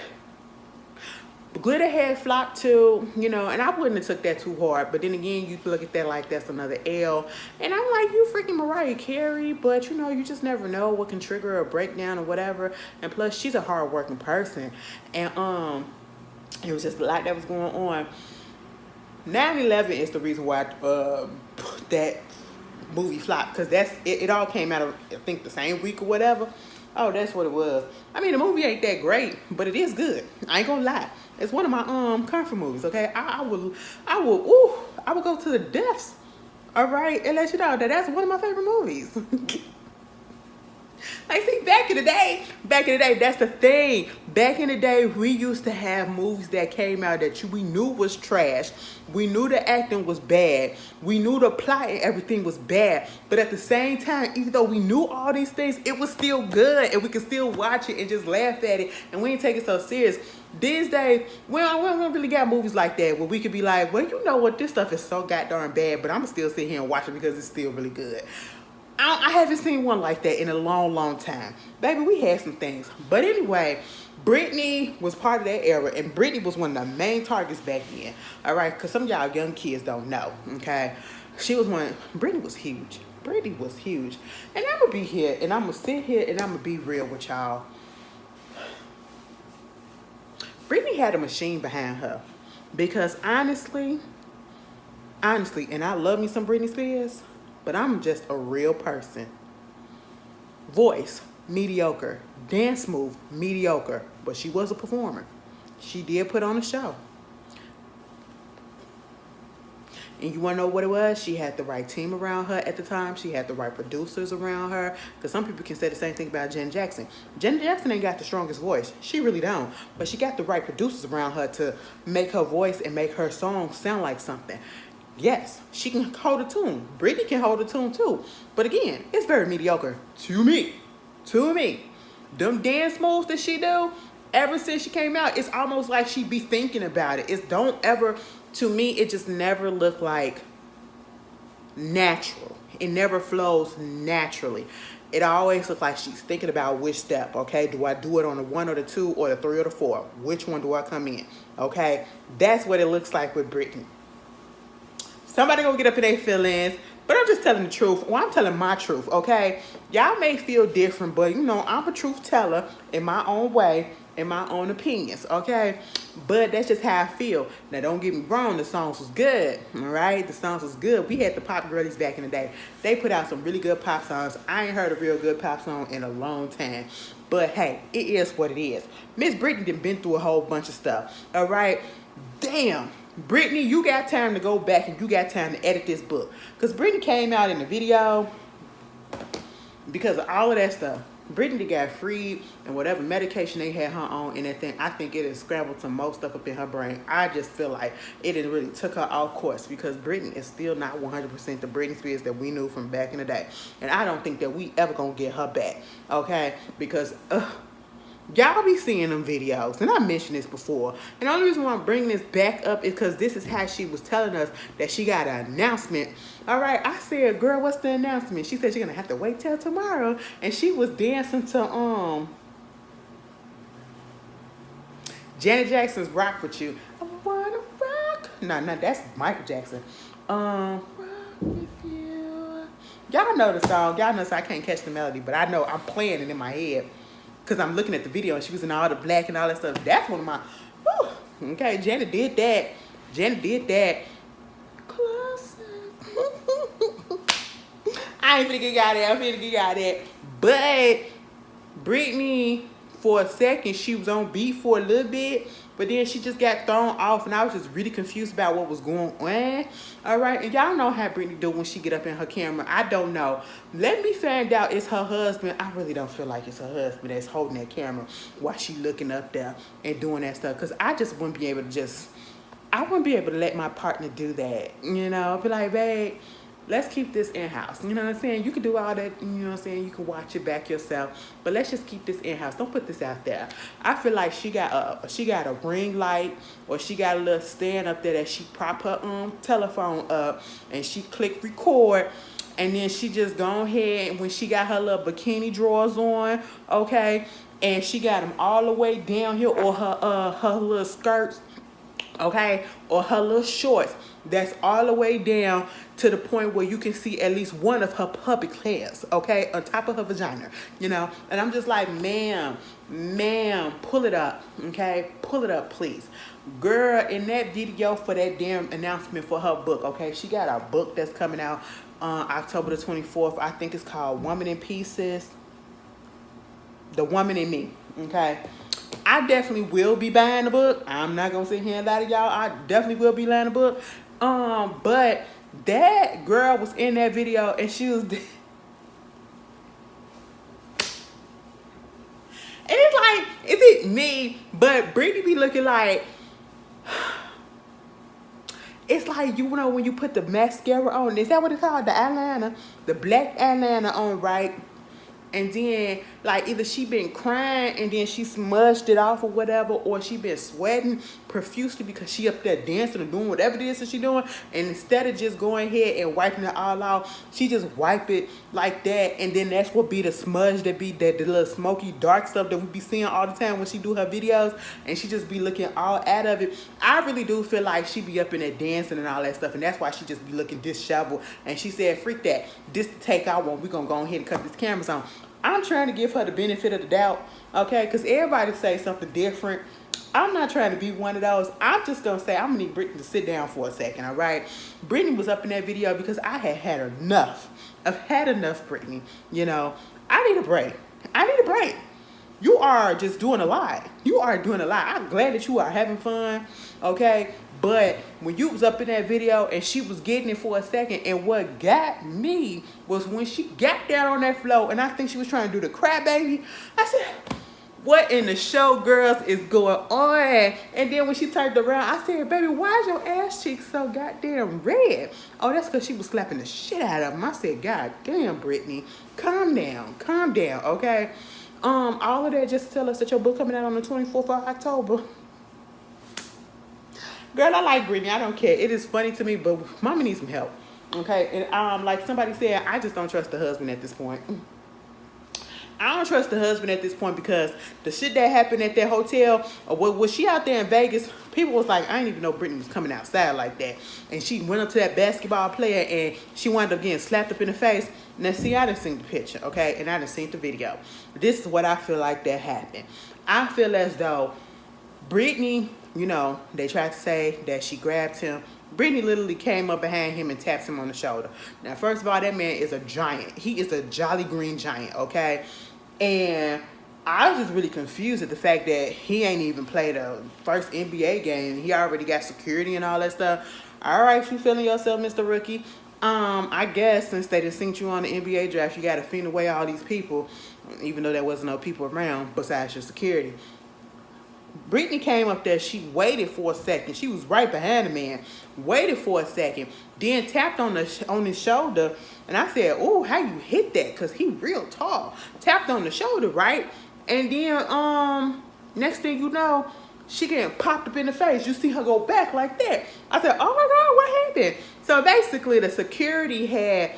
Glitter had flopped too, you know, and I wouldn't have took that too hard. But then again, you look at that like that's another L. And I'm like, you freaking Mariah Carey, but you know, you just never know what can trigger a breakdown or whatever. And plus, she's a hard-working person. And it was just a lot that was going on. 9/11 is the reason why that movie flopped, because it all came out of, I think, the same week or whatever. Oh, that's what it was. I mean, the movie ain't that great, but it is good. I ain't gonna lie. It's one of my comfort movies, okay? I will go to the depths, all right, and let you know that that's one of my favorite movies. Like, see, back in the day, that's the thing. Back in the day, we used to have movies that came out that we knew was trash. We knew the acting was bad. We knew the plot and everything was bad. But at the same time, even though we knew all these things, it was still good. And we could still watch it and just laugh at it. And we didn't take it so serious. These days, we don't really got movies like that where we could be like, well, you know what? This stuff is so goddamn bad, but I'm going to still sit here and watch it because it's still really good. I haven't seen one like that in a long, long time. Baby, we had some things. But anyway, Britney was part of that era, and Britney was one of the main targets back then. All right, because some of y'all young kids don't know, okay? Britney was huge. Britney was huge. And I'm going to be here, and I'm going to sit here, and I'm going to be real with y'all. Britney had a machine behind her. Because honestly, and I love me some Britney Spears, but I'm just a real person. Voice, mediocre. Dance move, mediocre. But she was a performer. She did put on a show. And you want to know what it was? She had the right team around her at the time. She had the right producers around her. Because some people can say the same thing about Janet Jackson. Janet Jackson ain't got the strongest voice. She really don't. But she got the right producers around her to make her voice and make her song sound like something. Yes, she can hold a tune. Britney can hold a tune too. But again, it's very mediocre to me. Them dance moves that she do, ever since she came out, it's almost like she be thinking about it. To me, it just never looked like natural. It never flows naturally. It always looks like she's thinking about which step, okay? Do I do it on the 1 or the 2 or the 3 or the 4? Which one do I come in, okay? That's what it looks like with Britney. Somebody gonna get up in their feelings. But I'm just telling the truth. Well, I'm telling my truth, okay? Y'all may feel different, but you know, I'm a truth teller in my own way, in my own opinions, okay? But that's just how I feel. Now, don't get me wrong, the songs was good, all right? The songs was good. We had the pop girlies back in the day. They put out some really good pop songs. I ain't heard a real good pop song in a long time. But hey, it is what it is. Miss Brittany done been through a whole bunch of stuff, all right? Damn. Brittany, you got time to go back and you got time to edit this book. Because Brittany came out in the video because of all of that stuff. Brittany got freed and whatever medication they had her on and that thing, I think it has scrambled some more stuff up in her brain. I just feel like it didn't really took her off course because Brittany is still not 100% the Britney Spears that we knew from back in the day. And I don't think that we ever gonna get her back, okay? Because, y'all be seeing them videos, and I mentioned this before. And the only reason why I'm bringing this back up is because this is how she was telling us that she got an announcement. All right, I said, girl, what's the announcement? She said she's gonna have to wait till tomorrow. And she was dancing to Janet Jackson's "Rock With You." I wanna rock. No, that's Michael Jackson. Rock with you. Y'all know the song. Y'all know, so I can't catch the melody, but I know I'm playing it in my head. Because I'm looking at the video and she was in all the black and all that stuff. That's one of my, whew, okay, Janet did that. Janet did that. Closer. I ain't finna get out of there. I'm finna get out of there. But Brittany, for a second, she was on beat for a little bit. But then she just got thrown off, and I was just really confused about what was going on. All right, and y'all know how Brittany do when she get up in her camera. I don't know. Let me find out it's her husband. I really don't feel like it's her husband that's holding that camera while she looking up there and doing that stuff. Because I just wouldn't be able to I wouldn't be able to let my partner do that. You know, be like, babe, let's keep this in-house. You know what I'm saying? You can do all that, you know what I'm saying? You can watch it back yourself. But let's just keep this in-house. Don't put this out there. I feel like she got a ring light, or she got a little stand up there that she prop her telephone up and she click record. And then she just go ahead, when she got her little bikini drawers on, okay? And she got them all the way down here, or her little skirts, okay? Or her little shorts. That's all the way down to the point where you can see at least one of her pubic hairs, okay, on top of her vagina, you know. And I'm just like, ma'am, pull it up, okay, pull it up, please. Girl, in that video for that damn announcement for her book, okay, she got a book that's coming out October the 24th. I think it's called Woman in Pieces, The Woman in Me, okay. I definitely will be buying the book. I'm not gonna sit here and lie to y'all. I definitely will be buying the book. But that girl was in that video and she was. And it's like, is it me? But Brittany be looking like. It's like, you know, when you put the mascara on. Is that what it's called? The eyeliner, the black eyeliner on, right? And then, like, either she been crying and then she smudged it off or whatever, or she been sweating profusely because she up there dancing or doing whatever it is that she doing. And instead of just going ahead and wiping it all off, she just wipe it like that. And then that's what be the smudge that be that the little smoky dark stuff that we be seeing all the time when she do her videos. And she just be looking all out of it. I really do feel like she be up in there dancing and all that stuff. And that's why she just be looking disheveled. And she said, freak that. This the take I want. We gonna go ahead and cut these cameras on. I'm trying to give her the benefit of the doubt, okay? Because everybody say something different. I'm not trying to be one of those. I'm just going to say I'm going to need Brittany to sit down for a second, all right? Brittany was up in that video because I had enough. I've had enough, Brittany. You know, I need a break. I need a break. You are just doing a lot. You are doing a lot. I'm glad that you are having fun, okay? But when you was up in that video and she was getting it for a second, and what got me was when she got down on that floor and I think she was trying to do the cry baby. I said, what in the show, girls, is going on? And then when she turned around, I said, baby, why is your ass cheeks so goddamn red? Oh, that's because she was slapping the shit out of him. I said, God damn, Brittany, calm down, okay? All of that just to tell us that your book coming out on the 24th of October. Girl, I like Brittany. I don't care. It is funny to me, but mama needs some help. Okay? And like somebody said, I just don't trust the husband at this point. I don't trust the husband at this point because the shit that happened at that hotel, or was she out there in Vegas? People was like, I didn't even know Britney was coming outside like that. And she went up to that basketball player and she wound up getting slapped up in the face. Now, see, I done seen the picture, okay? And I done seen the video. This is what I feel like that happened. I feel as though Britney, you know, they tried to say that she grabbed him. Britney literally came up behind him and tapped him on the shoulder. Now, first of all, that man is a giant. He is a jolly green giant, okay? And I was just really confused at the fact that he ain't even played a first NBA game. He already got security and all that stuff. All right, you feeling yourself, Mr. Rookie? I guess since they just sent you on the NBA draft, you got to fend away all these people, even though there wasn't no people around besides your security. Britney came up there. She waited for a second. She was right behind the man. Waited for a second. Then tapped on his shoulder. And I said, "Oh, how you hit that? Because he real tall." Tapped on the shoulder, right? And then next thing you know, she getting popped up in the face. You see her go back like that. I said, "Oh my God, what happened?" So basically, the security had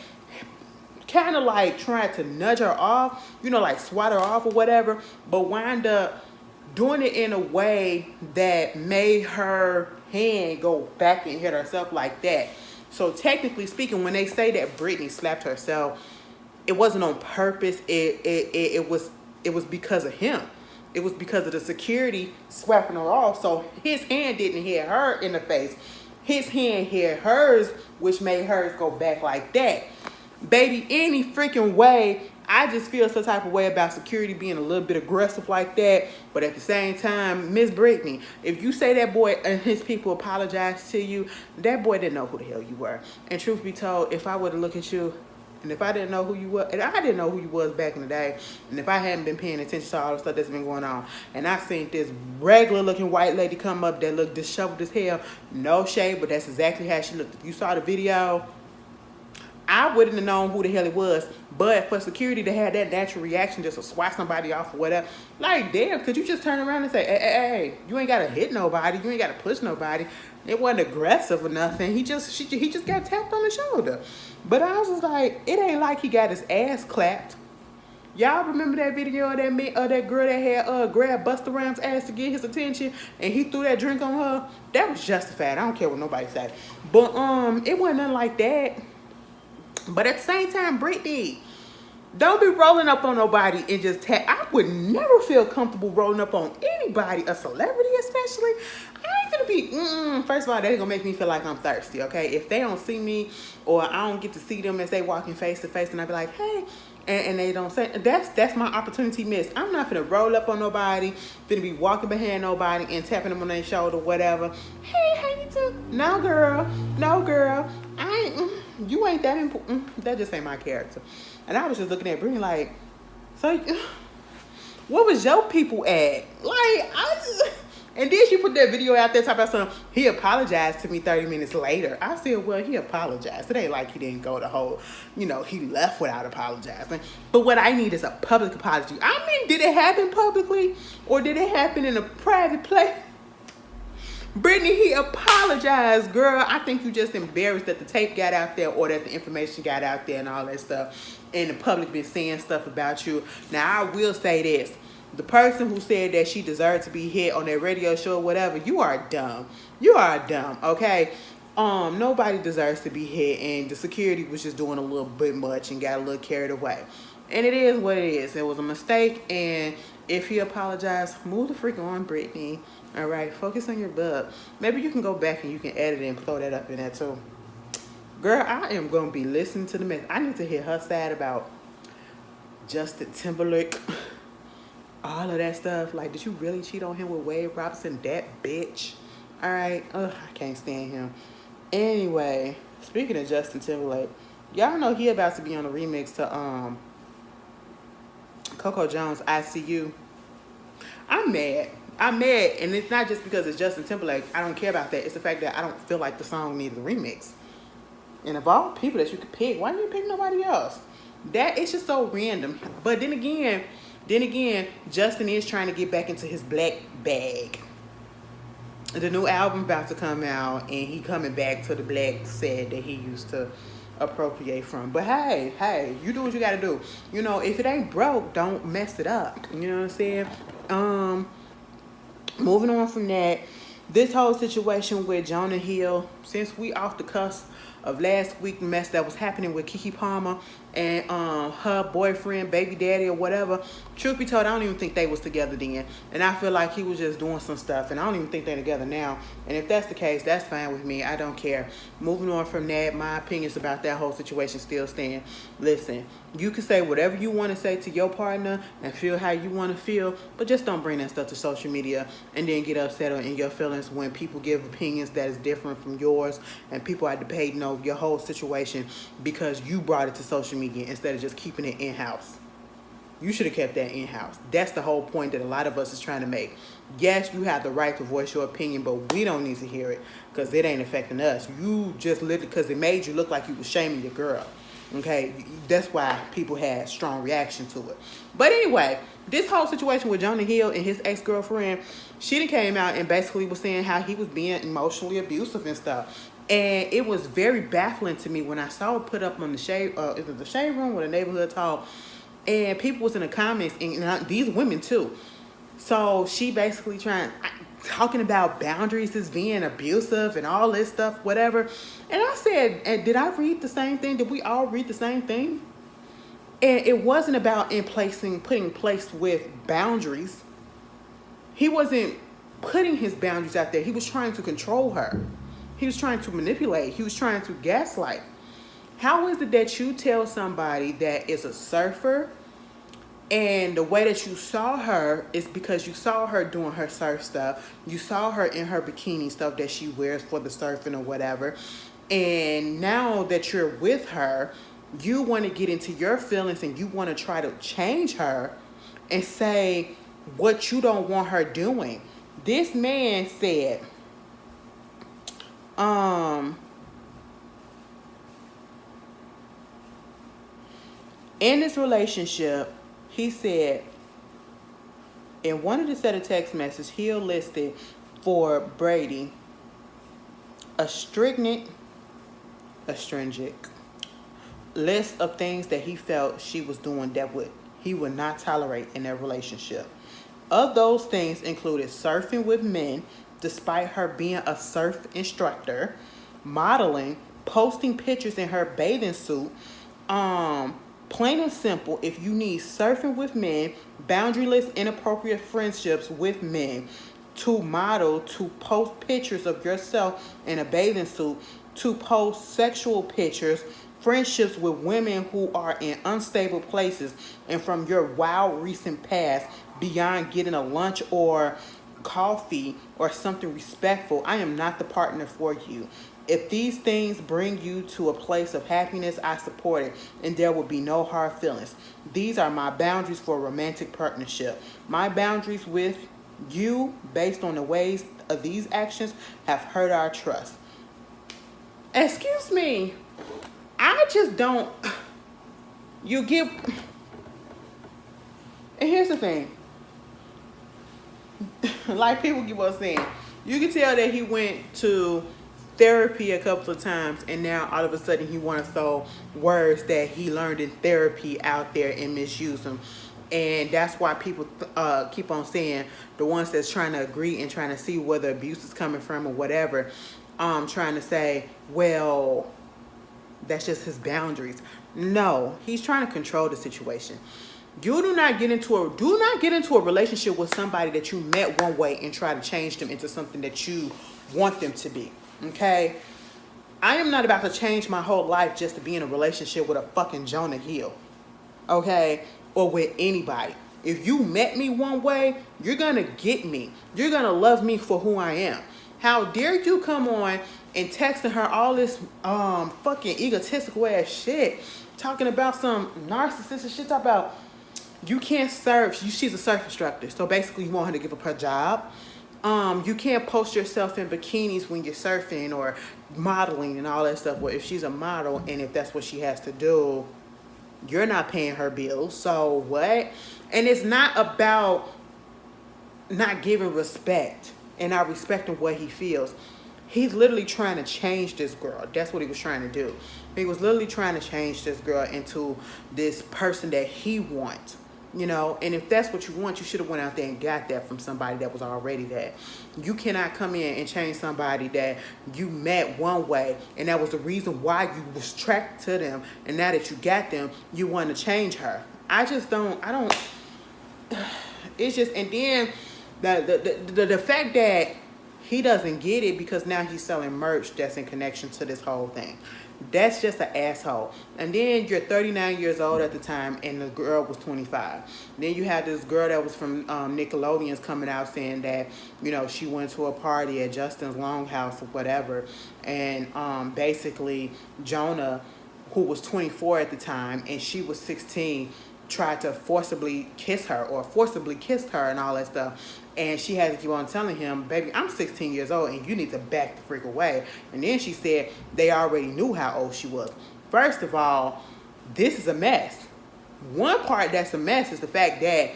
kind of like tried to nudge her off, you know, like swat her off or whatever, but wind up doing it in a way that made her hand go back and hit herself like that. So technically speaking, when they say that Britney slapped herself, it wasn't on purpose. It was because of him. It was because of the security slapping her off. So his hand didn't hit her in the face. His hand hit hers, which made hers go back like that. Baby, any freaking way, I just feel some type of way about security being a little bit aggressive like that. But at the same time, Miss Britney, if you say that boy and his people apologized to you, that boy didn't know who the hell you were. And truth be told, if I were to look at you, and if I didn't know who you were, and I didn't know who you was back in the day, and if I hadn't been paying attention to all the stuff that's been going on, and I seen this regular looking white lady come up that looked disheveled as hell, no shade, but that's exactly how she looked. If you saw the video, I wouldn't have known who the hell it was. But for security to have that natural reaction just to swat somebody off or whatever, like, damn, could you just turn around and say, hey, you ain't got to hit nobody. You ain't got to push nobody. It wasn't aggressive or nothing. He just got tapped on the shoulder. But I was just like, it ain't like he got his ass clapped. Y'all remember that video of that girl that had grabbed Busta Rhymes' ass to get his attention and he threw that drink on her? That was justified. I don't care what nobody said. But it wasn't nothing like that. But at the same time, Britney, don't be rolling up on nobody and just tap. I would never feel comfortable rolling up on anybody, a celebrity especially. I ain't gonna be, first of all, they're gonna make me feel like I'm thirsty, okay? If they don't see me or I don't get to see them as they walking face to face and I be like, hey, and they don't say, that's my opportunity missed. I'm not gonna roll up on nobody, gonna be walking behind nobody and tapping them on their shoulder, whatever. Hey, how you doing? No, girl, I ain't, you ain't that important. That just ain't my character. And I was just looking at Britney like, so what was your people at? Like, and then she put that video out there talking about something. He apologized to me 30 minutes later. I said, well, he apologized. It ain't like he didn't go the whole, he left without apologizing. But what I need is a public apology. I mean, did it happen publicly or did it happen in a private place? Britney, he apologized, girl. I think you just embarrassed that the tape got out there or that the information got out there and all that stuff. And the public been saying stuff about you. Now, I will say this. The person who said that she deserved to be hit on that radio show or whatever, you are dumb. You are dumb, okay? Nobody deserves to be hit. And the security was just doing a little bit much and got a little carried away. And it is what it is. It was a mistake. And if he apologized, move the freak on, Britney. All right, focus on your butt. Maybe you can go back and you can edit it and throw that up in there too. Girl, I am going to be listening to the mess. I need to hear her side about Justin Timberlake. All of that stuff. Like, did you really cheat on him with Wade Robson? That bitch. All right. Ugh, I can't stand him. Anyway, speaking of Justin Timberlake, y'all know he about to be on a remix to Coco Jones' ICU. I'm mad, and it's not just because it's Justin Timberlake. I don't care about that. It's the fact that I don't feel like the song needs a remix. And of all people that you could pick, why didn't you pick nobody else? That it's just so random. But then again, Justin is trying to get back into his black bag. The new album about to come out, and he coming back to the black set that he used to appropriate from. But hey, you do what you gotta do. You know, if it ain't broke, don't mess it up. You know what I'm saying? Moving on from that, this whole situation with Jonah Hill, since we off the cusp of last week mess that was happening with Keke Palmer and her boyfriend, baby daddy or whatever, truth be told, I don't even think they was together then. And I feel like he was just doing some stuff, and I don't even think they're together now. And if that's the case, that's fine with me. I don't care. Moving on from that, my opinions about that whole situation still stand. Listen, you can say whatever you want to say to your partner and feel how you want to feel, but just don't bring that stuff to social media and then get upset in your feelings when people give opinions that is different from yours and people are debating over your whole situation because you brought it to social media instead of just keeping it in-house. You should have kept that in-house. That's the whole point that a lot of us is trying to make. Yes, you have the right to voice your opinion, but we don't need to hear it because it ain't affecting us. You just literally, because it made you look like you was shaming your girl. Okay, that's why people had strong reaction to it. But anyway, this whole situation with Jonah Hill and his ex-girlfriend, she done came out and basically was saying how he was being emotionally abusive and stuff. And it was very baffling to me when I saw it put up on the shade, it was the shade room or the neighborhood talk, and people was in the comments, and these women too. So she basically talking about boundaries as being abusive and all this stuff, whatever. And I said, and did I read the same thing? Did we all read the same thing? And it wasn't about putting place with boundaries. He wasn't putting his boundaries out there. He was trying to control her. He was trying to manipulate. He was trying to gaslight. How is it that you tell somebody that is a surfer, and the way that you saw her is because you saw her doing her surf stuff. You saw her in her bikini stuff that she wears for the surfing or whatever. And now that you're with her, you want to get into your feelings and you want to try to change her and say what you don't want her doing. This man said, in this relationship, he said, in one of the set of text messages, he listed for Brady a stringent list of things that he felt she was doing that he would not tolerate in their relationship. Of those things included surfing with men, despite her being a surf instructor, modeling, posting pictures in her bathing suit, plain and simple, if you need surfing with men, boundaryless, inappropriate friendships with men, to model, to post pictures of yourself in a bathing suit, to post sexual pictures, friendships with women who are in unstable places, and from your wild recent past, beyond getting a lunch or coffee or something respectful, I am not the partner for you. If these things bring you to a place of happiness, I support it, and there will be no hard feelings. These are my boundaries for a romantic partnership. My boundaries with you, based on the ways of these actions, have hurt our trust. Excuse me. I just don't. You get. And here's the thing. Like people keep on saying, you can tell that he went to therapy a couple of times, and now all of a sudden he want to throw words that he learned in therapy out there and misuse them. And that's why people keep on saying, the ones that's trying to agree and trying to see where the abuse is coming from or whatever, trying to say, well, that's just his boundaries. No, he's trying to control the situation. You do not get into a relationship with somebody that you met one way and try to change them into something that you want them to be. Okay? I am not about to change my whole life just to be in a relationship with a fucking Jonah Hill. Okay? Or with anybody. If you met me one way, you're gonna get me. You're gonna love me for who I am. How dare you come on and texting her all this fucking egotistical ass shit, talking about some narcissistic shit, talk about you can't surf. She's a surf instructor, so basically you want her to give up her job. You can't post yourself in bikinis when you're surfing or modeling and all that stuff. Well, if she's a model and if that's what she has to do, you're not paying her bills. So what? And it's not about not giving respect and not respecting what he feels. He's literally trying to change this girl. That's what he was trying to do. He was literally trying to change this girl into this person that he wants. You know, and if that's what you want, you should have went out there and got that from somebody that was already that. You cannot come in and change somebody that you met one way, and that was the reason why you was attracted to them, and now that you got them, you want to change her. I don't, it's just, and then the fact that he doesn't get it because now he's selling merch that's in connection to this whole thing. That's just an asshole. And then you're 39 years old at the time, and the girl was 25. Then you had this girl that was from Nickelodeon's coming out saying that, you know, she went to a party at Justin's Longhouse or whatever, and basically Jonah, who was 24 at the time, and she was 16, tried to forcibly kissed her and all that stuff. And she had to keep on telling him, baby, I'm 16 years old and you need to back the freak away. And then she said they already knew how old she was. First of all, this is a mess. One part that's a mess is the fact that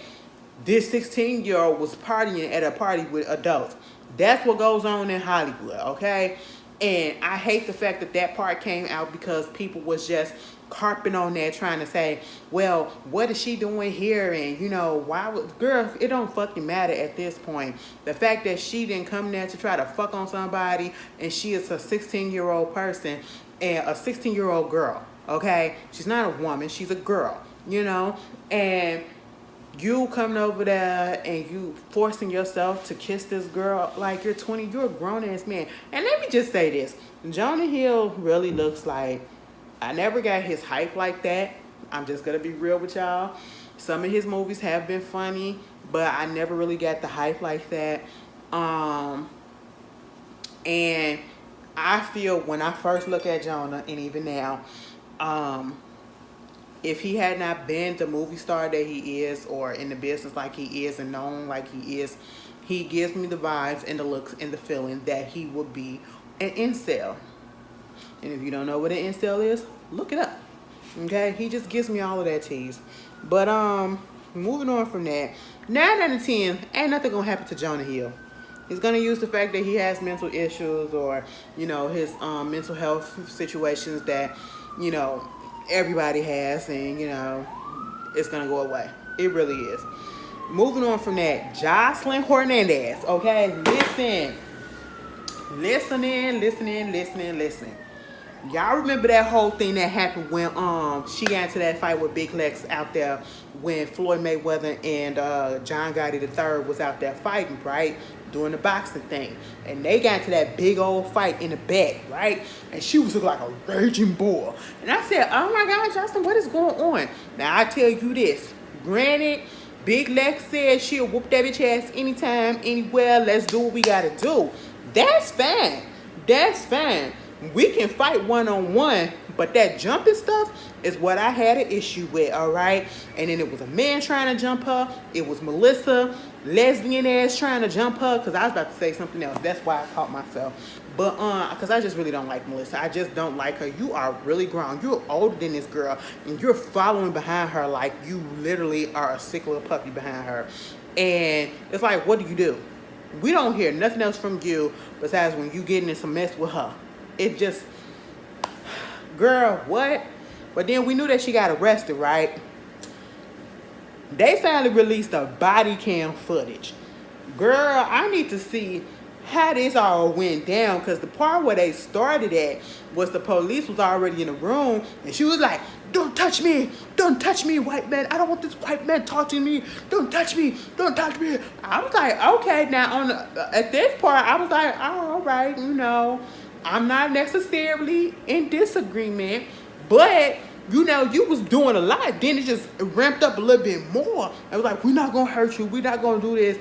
this 16-year-old was partying at a party with adults. That's what goes on in Hollywood, okay? And I hate the fact that that part came out because people was just carping on there trying to say, well, what is she doing here? And, you know, why would, girl, it don't fucking matter at this point. The fact that she didn't come there to try to fuck on somebody, and she is a 16-year-old person and a 16-year-old girl, okay? She's not a woman, she's a girl, you know? And you coming over there and you forcing yourself to kiss this girl like you're 20, you're a grown-ass man. And let me just say this. Jonah Hill really looks like, I never got his hype like that. I'm just going to be real with y'all. Some of his movies have been funny, but I never really got the hype like that. And I feel when I first look at Jonah, and even now, if he had not been the movie star that he is, or in the business like he is and known like he is, he gives me the vibes and the looks and the feeling that he would be an incel. And if you don't know what an incel is, look it up. Okay? He just gives me all of that tease. But moving on from that, 9 out of 10, ain't nothing gonna happen to Jonah Hill. He's gonna use the fact that he has mental issues, or, you know, his mental health situations that, you know, everybody has, and, you know, it's gonna go away. It really is. Moving on from that, Jocelyn Hernandez. Okay, listen. Y'all remember that whole thing that happened when she got into that fight with Big Lex out there when Floyd Mayweather and John Gotti III was out there fighting, right? Doing the boxing thing. And they got into that big old fight in the back, right? And she was looking like a raging bull. And I said, oh my God, Justin, what is going on? Now, I tell you this. Granted, Big Lex said she'll whoop that bitch ass anytime, anywhere. Let's do what we gotta do. That's fine. We can fight one-on-one, but that jumping stuff is what I had an issue with, all right? And then it was a man trying to jump her. It was Melissa, lesbian ass, trying to jump her, because I was about to say something else. That's why I caught myself. But, because I just really don't like Melissa. I just don't like her. You are really grown. You're older than this girl, and you're following behind her like you literally are a sick little puppy behind her. And it's like, what do? We don't hear nothing else from you besides when you getting in some mess with her. It just, girl, what? But then we knew that she got arrested, right? They finally released the body cam footage. Girl, I need to see how this all went down, because the part where they started at was the police was already in the room, and she was like, don't touch me, white man. I don't want this white man touching me. Don't touch me. I was like, okay. Now, at this part, I was like, oh, all right, you know, I'm not necessarily in disagreement, but, you know, you was doing a lot. Then it just ramped up a little bit more. I was like, we're not going to hurt you. We're not going to do this.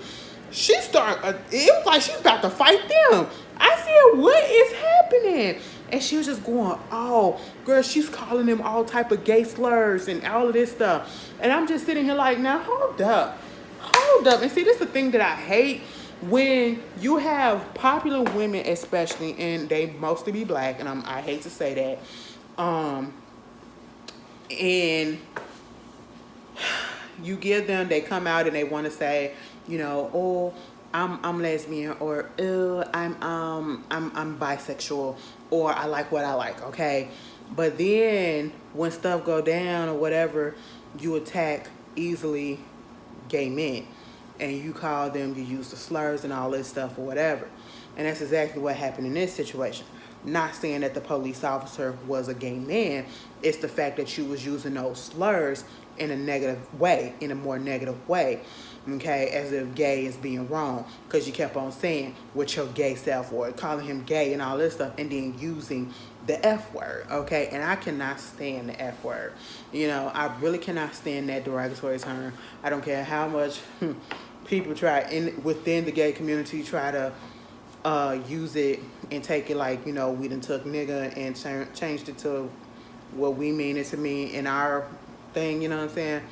She started, it was like she was about to fight them. I said, what is happening? And she was just going, oh, girl, she's calling them all type of gay slurs and all of this stuff. And I'm just sitting here like, now, hold up. And see, this is the thing that I hate. When you have popular women, especially, and they mostly be black, and I hate to say that, and you give them, they come out and they want to say, you know, oh, I'm lesbian, or I'm bisexual, or I like what I like, okay? But then when stuff go down or whatever, you attack easily gay men. And you call them, you use the slurs and all this stuff or whatever. And that's exactly what happened in this situation. Not saying that the police officer was a gay man. It's the fact that you was using those slurs in a negative way, in a more negative way. Okay, as if gay is being wrong. Because you kept on saying with your gay self or calling him gay and all this stuff and then using the F word, okay? And I cannot stand the F word. You know, I really cannot stand that derogatory term. I don't care how much people try within the gay community try to use it and take it like, you know, we done took nigga and changed it to what we mean it to mean in our thing, you know what I'm saying?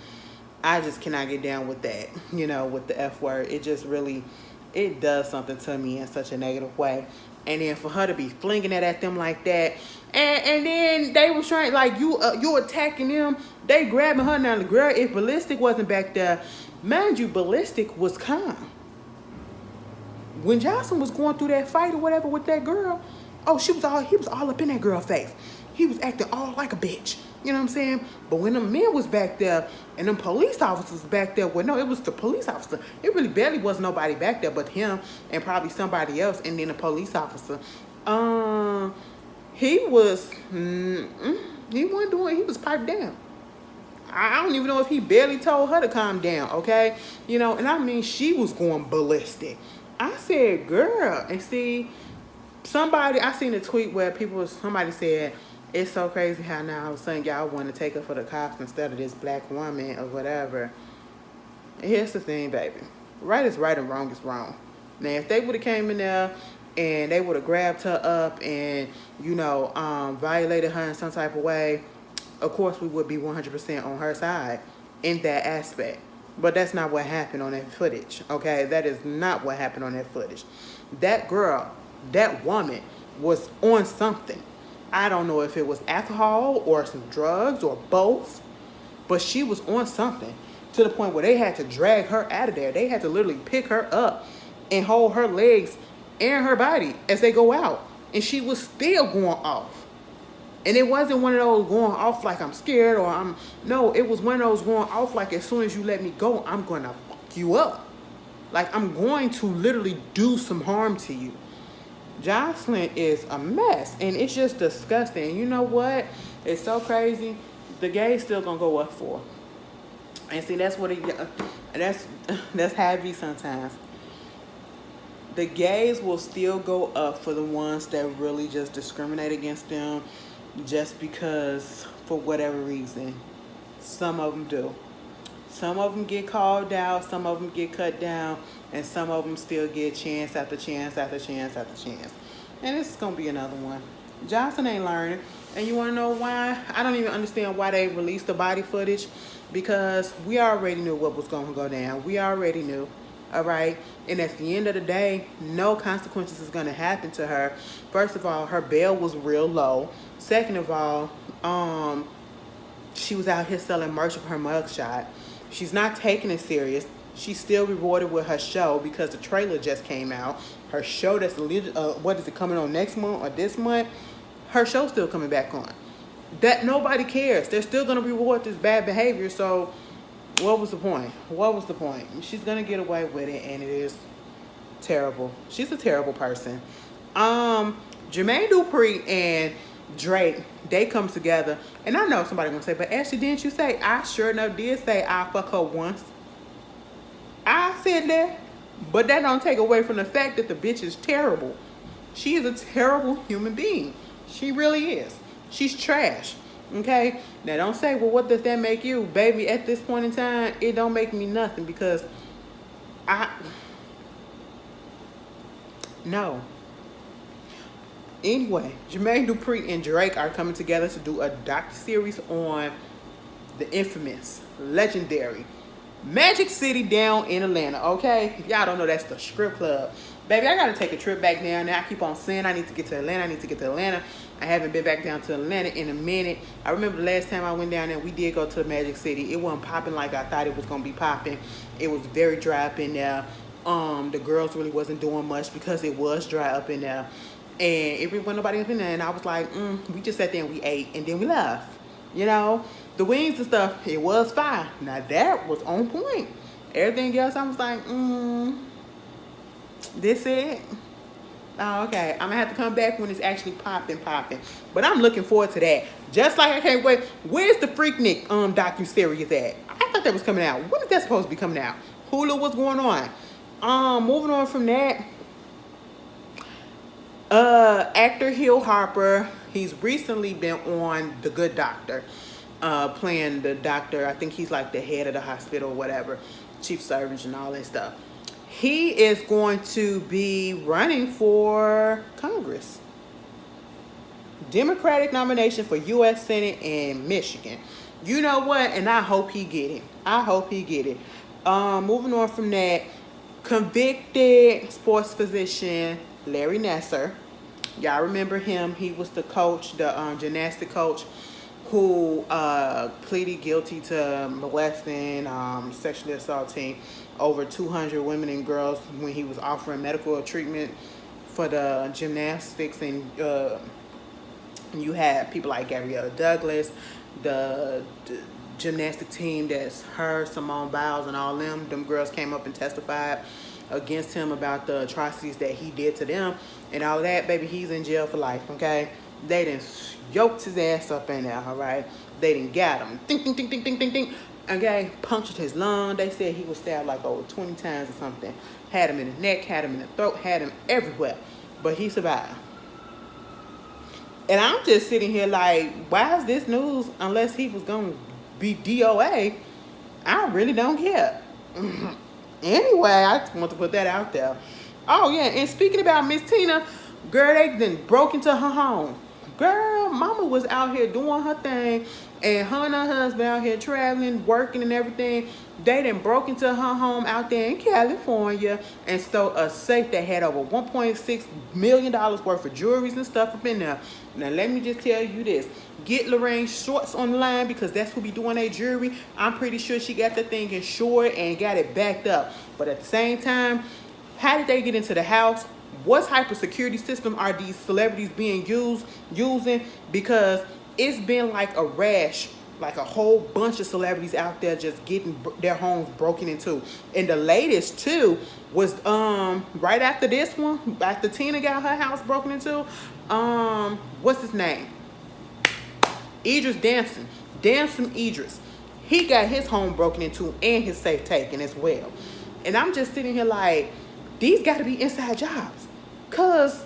I just cannot get down with that, you know, with the F word. It just really, it does something to me in such a negative way. And then for her to be flinging it at them like that, and then they was trying, like, you attacking them, they grabbing her. Now the girl, if Ballistic wasn't back there, mind you, Ballistic was calm. When Jocelyn was going through that fight or whatever with that girl, oh, he was all up in that girl's face. He was acting all like a bitch. You know what I'm saying? But when the men was back there and them police officers back there, well, no, it was the police officer. It really barely was nobody back there but him and probably somebody else and then the police officer. He was piped down. I don't even know if he barely told her to calm down, okay? You know, and I mean, she was going ballistic. I said, girl, and see, I seen a tweet where somebody said, it's so crazy how now all of a sudden y'all want to take her for the cops instead of this black woman or whatever. And here's the thing, baby. Right is right and wrong is wrong. Now, if they would have came in there and they would have grabbed her up and, you know, violated her in some type of way, of course we would be 100% on her side in that aspect. But that's not what happened on that footage, okay? That is not what happened on that footage. That girl, that woman was on something. I don't know if it was alcohol or some drugs or both, but she was on something to the point where they had to drag her out of there. They had to literally pick her up and hold her legs and her body as they go out. And she was still going off. And it wasn't one of those going off like I'm scared or no, it was one of those going off like as soon as you let me go, I'm going to fuck you up. Like I'm going to literally do some harm to you. Jocelyn is a mess, and it's just disgusting. You know what? It's so crazy. The gays still gonna go up for. And see, that's what that's how it be sometimes. The gays will still go up for the ones that really just discriminate against them, just because for whatever reason. Some of them do. Some of them get called out, some of them get cut down, and some of them still get chance after chance after chance after chance. And this is going to be another one. Johnson ain't learning. And you want to know why? I don't even understand why they released the body footage, because we already knew what was going to go down. We already knew. All right? And at the end of the day, no consequences is going to happen to her. First of all, her bail was real low. Second of all, she was out here selling merch of her mugshot. She's not taking it serious. She's still rewarded with her show because the trailer just came out. Her show that's coming on next month or this month? Her show's still coming back on. That nobody cares. They're still gonna reward this bad behavior. So, what was the point? What was the point? She's gonna get away with it, and it is terrible. She's a terrible person. Jermaine Dupri and Drake, they come together, and I know somebody gonna say, but Ashley, didn't you say? I sure enough did say I fuck her once. I said that, but that don't take away from the fact that the bitch is terrible. She is a terrible human being. She really is. She's trash. Okay? Now don't say, well, what does that make you? Baby, at this point in time, it don't make me nothing because no. Anyway, Jermaine Dupri and Drake are coming together to do a docu-series on the infamous, legendary Magic City down in Atlanta, okay? If y'all don't know, that's the strip club. Baby, I gotta take a trip back down there. I keep on saying I need to get to Atlanta. I haven't been back down to Atlanta in a minute. I remember the last time I went down there, we did go to Magic City. It wasn't popping like I thought it was gonna be popping. It was very dry up in there. The girls really wasn't doing much because it was dry up in there. And everyone, nobody up in there. And I was like, we just sat there and we ate and then we left. You know, the wings and stuff, it was fine. Now that was on point. Everything else, I was like, this it? Oh, okay. I'm gonna have to come back when it's actually popping. But I'm looking forward to that. Just like I can't wait. Where's the Freaknik docu-series at? I thought that was coming out. When is that supposed to be coming out? Hulu, what's going on? Moving on from that. Actor Hill Harper, he's recently been on The Good Doctor, playing the doctor. I think he's like the head of the hospital or whatever, chief surgeon and all that stuff. He is going to be running for Congress. Democratic nomination for U.S. Senate in Michigan. You know what? And I hope he get it. Moving on from that, convicted sports physician Larry Nassar. Y'all remember him? He was the coach, the gymnastic coach, who pleaded guilty to molesting, sexually assaulting over 200 women and girls when he was offering medical treatment for the gymnastics. And you had people like Gabriella Douglas, the gymnastic team that's her, Simone Biles, and all them girls came up and testified against him about the atrocities that he did to them and all that. Baby, he's in jail for life, okay? They done yoked his ass up in there, all right? They done got him. Ding, okay? Punctured his lung. They said he was stabbed like over 20 times or something. Had him in the neck, had him in the throat, had him everywhere. But he survived. And I'm just sitting here like, why is this news unless he was going to be DOA? I really don't care. Anyway, I just want to put that out there. Oh, yeah, and speaking about Miss Tina, girl, they then broke into her home. Girl, mama was out here doing her thing, and her and her husband out here traveling, working and everything. They done broke into her home out there in California and stole a safe that had over $1.6 million worth of jewelry and stuff up in there. Now, let me just tell you this. Get Lorraine Shorts on the line because that's who be doing their jewelry. I'm pretty sure she got the thing insured and got it backed up. But at the same time, how did they get into the house? What type of security system are these celebrities being using? Because it's been like a rash, like a whole bunch of celebrities out there just getting their homes broken into. And the latest too was right after this one, after Tina got her house broken into, what's his name? Idris Damson Idris. He got his home broken into and his safe taken as well. And I'm just sitting here like, these got to be inside jobs. Because,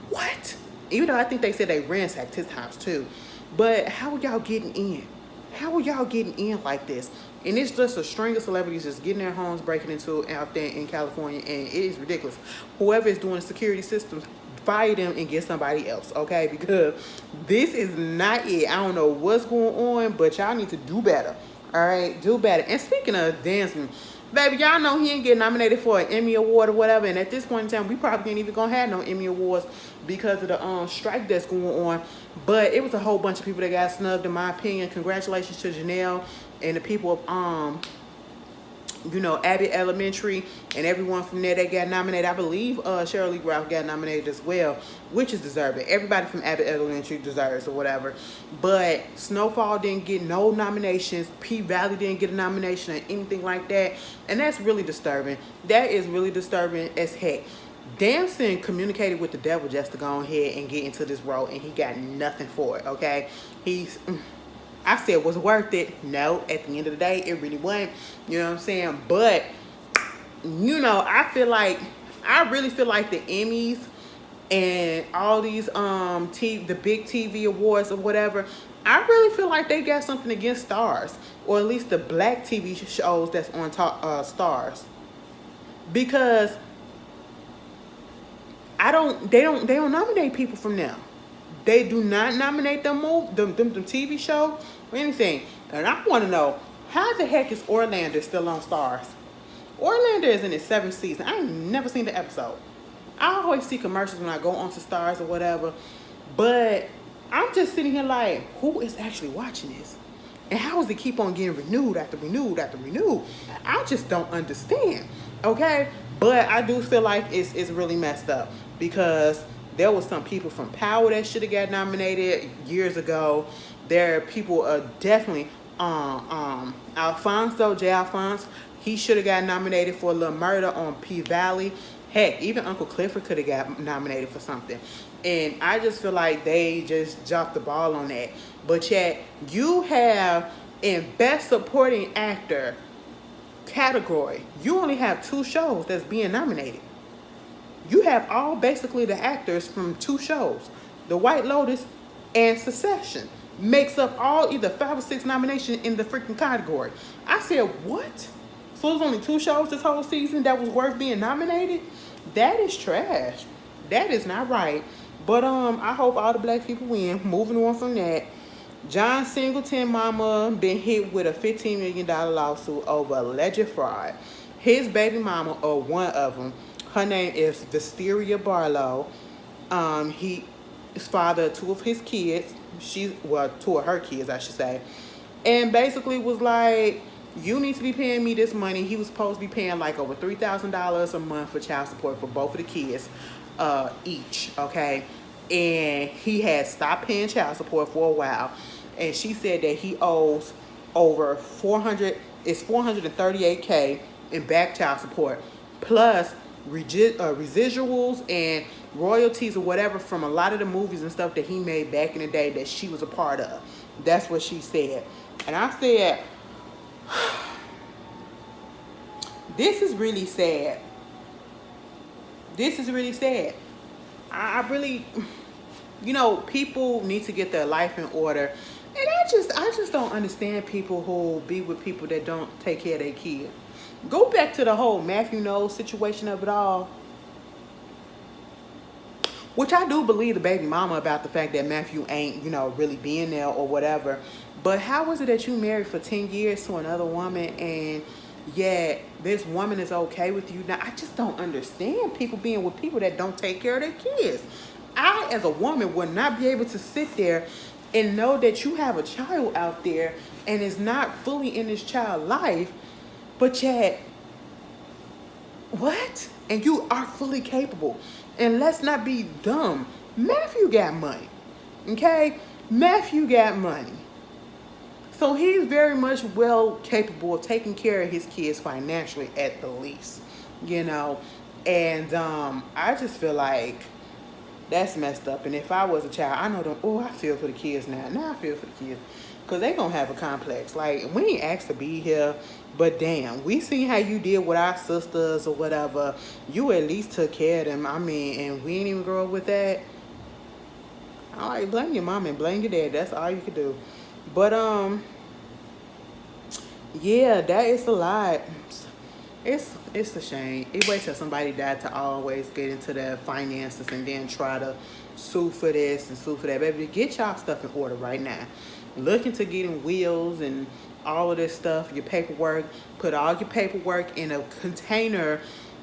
what? Even though I think they said they ransacked his house too. But how are y'all getting in? How are y'all getting in like this? And it's just a string of celebrities just getting their homes breaking into out there in California. And it is ridiculous. Whoever is doing the security systems, fire them and get somebody else, okay? Because this is not it. I don't know what's going on, but y'all need to do better. All right? Do better. And speaking of dancing, baby, y'all know he ain't getting nominated for an Emmy Award or whatever. And at this point in time, we probably ain't even gonna have no Emmy Awards because of the strike that's going on. But it was a whole bunch of people that got snubbed, in my opinion. Congratulations to Janelle and the people of Abbott Elementary and everyone from there that got nominated. I believe Sheryl Lee Ralph got nominated as well, which is deserving. Everybody from Abbott Elementary deserves or whatever. But Snowfall didn't get no nominations. P-Valley didn't get a nomination or anything like that. And that's really disturbing. That is really disturbing as heck. Damson communicated with the devil just to go ahead and get into this role, and he got nothing for it, okay? I said, was it worth it? No, at the end of the day, it really wasn't. You know what I'm saying? But, I really feel like the Emmys and all these the big TV awards or whatever, I really feel like they got something against Stars, or at least the black TV shows that's on top Stars, because they don't nominate people from them. They do not nominate them TV show or anything. And I want to know, how the heck is Orlando still on Stars? Orlando is in its 7th season. I ain't never seen the episode. I always see commercials when I go onto Stars or whatever. But I'm just sitting here like, who is actually watching this? And how does it keep on getting renewed after renewed after renewed? I just don't understand. Okay? But I do feel like it's really messed up. Because There was some people from Power that should have got nominated years ago. There are people definitely Alfonso J. Alphonse. He should have got nominated for a little murder on P Valley. Heck, even Uncle Clifford could have got nominated for something. And I just feel like they just dropped the ball on that. But yet, you have in Best Supporting Actor category, you only have 2 shows that's being nominated. You have all basically the actors from 2 shows. The White Lotus and Succession makes up all either 5 or 6 nominations in the freaking category. I said, what? So there's only 2 shows this whole season that was worth being nominated? That is trash. That is not right. But I hope all the black people win. Moving on from that, John Singleton mama been hit with a $15 million lawsuit over alleged fraud. His baby mama, or one of them, her name is Wisteria Barlow. He is father of 2 of his kids. 2 of her kids, I should say. And basically was like, you need to be paying me this money. He was supposed to be paying like over $3,000 a month for child support for both of the kids each, okay? And he had stopped paying child support for a while. And she said that he owes over $438K in back child support, plus residuals and royalties or whatever from a lot of the movies and stuff that he made back in the day that she was a part of. That's what she said. And I said, this is really sad. This is really sad. I really, people need to get their life in order. And I just don't understand people who be with people that don't take care of their kids. Go back to the whole Matthew Knowles situation of it all. Which I do believe the baby mama about the fact that Matthew ain't, really being there or whatever. But how is it that you married for 10 years to another woman and yet this woman is okay with you? Now, I just don't understand people being with people that don't take care of their kids. I, as a woman, would not be able to sit there and know that you have a child out there and is not fully in this child's life, but yet, what? And you are fully capable. And let's not be dumb. Matthew got money, okay? Matthew got money. So he's very much well capable of taking care of his kids financially at the least, And I just feel like that's messed up. And if I was a child, I know them. Oh, I feel for the kids now. Now I feel for the kids. Because they going to have a complex. Like, we ain't asked to be here. But damn, we seen how you did with our sisters or whatever. You at least took care of them. I mean, and we ain't even grow up with that. I like, blame your mom and blame your dad. That's all you could do. But, yeah, that is a lot. It's a shame. It waits till somebody died to always get into their finances and then try to sue for this and sue for that. Baby, get y'all stuff in order right now. Look into getting wills and all of this stuff, your paperwork. Put all your paperwork in a container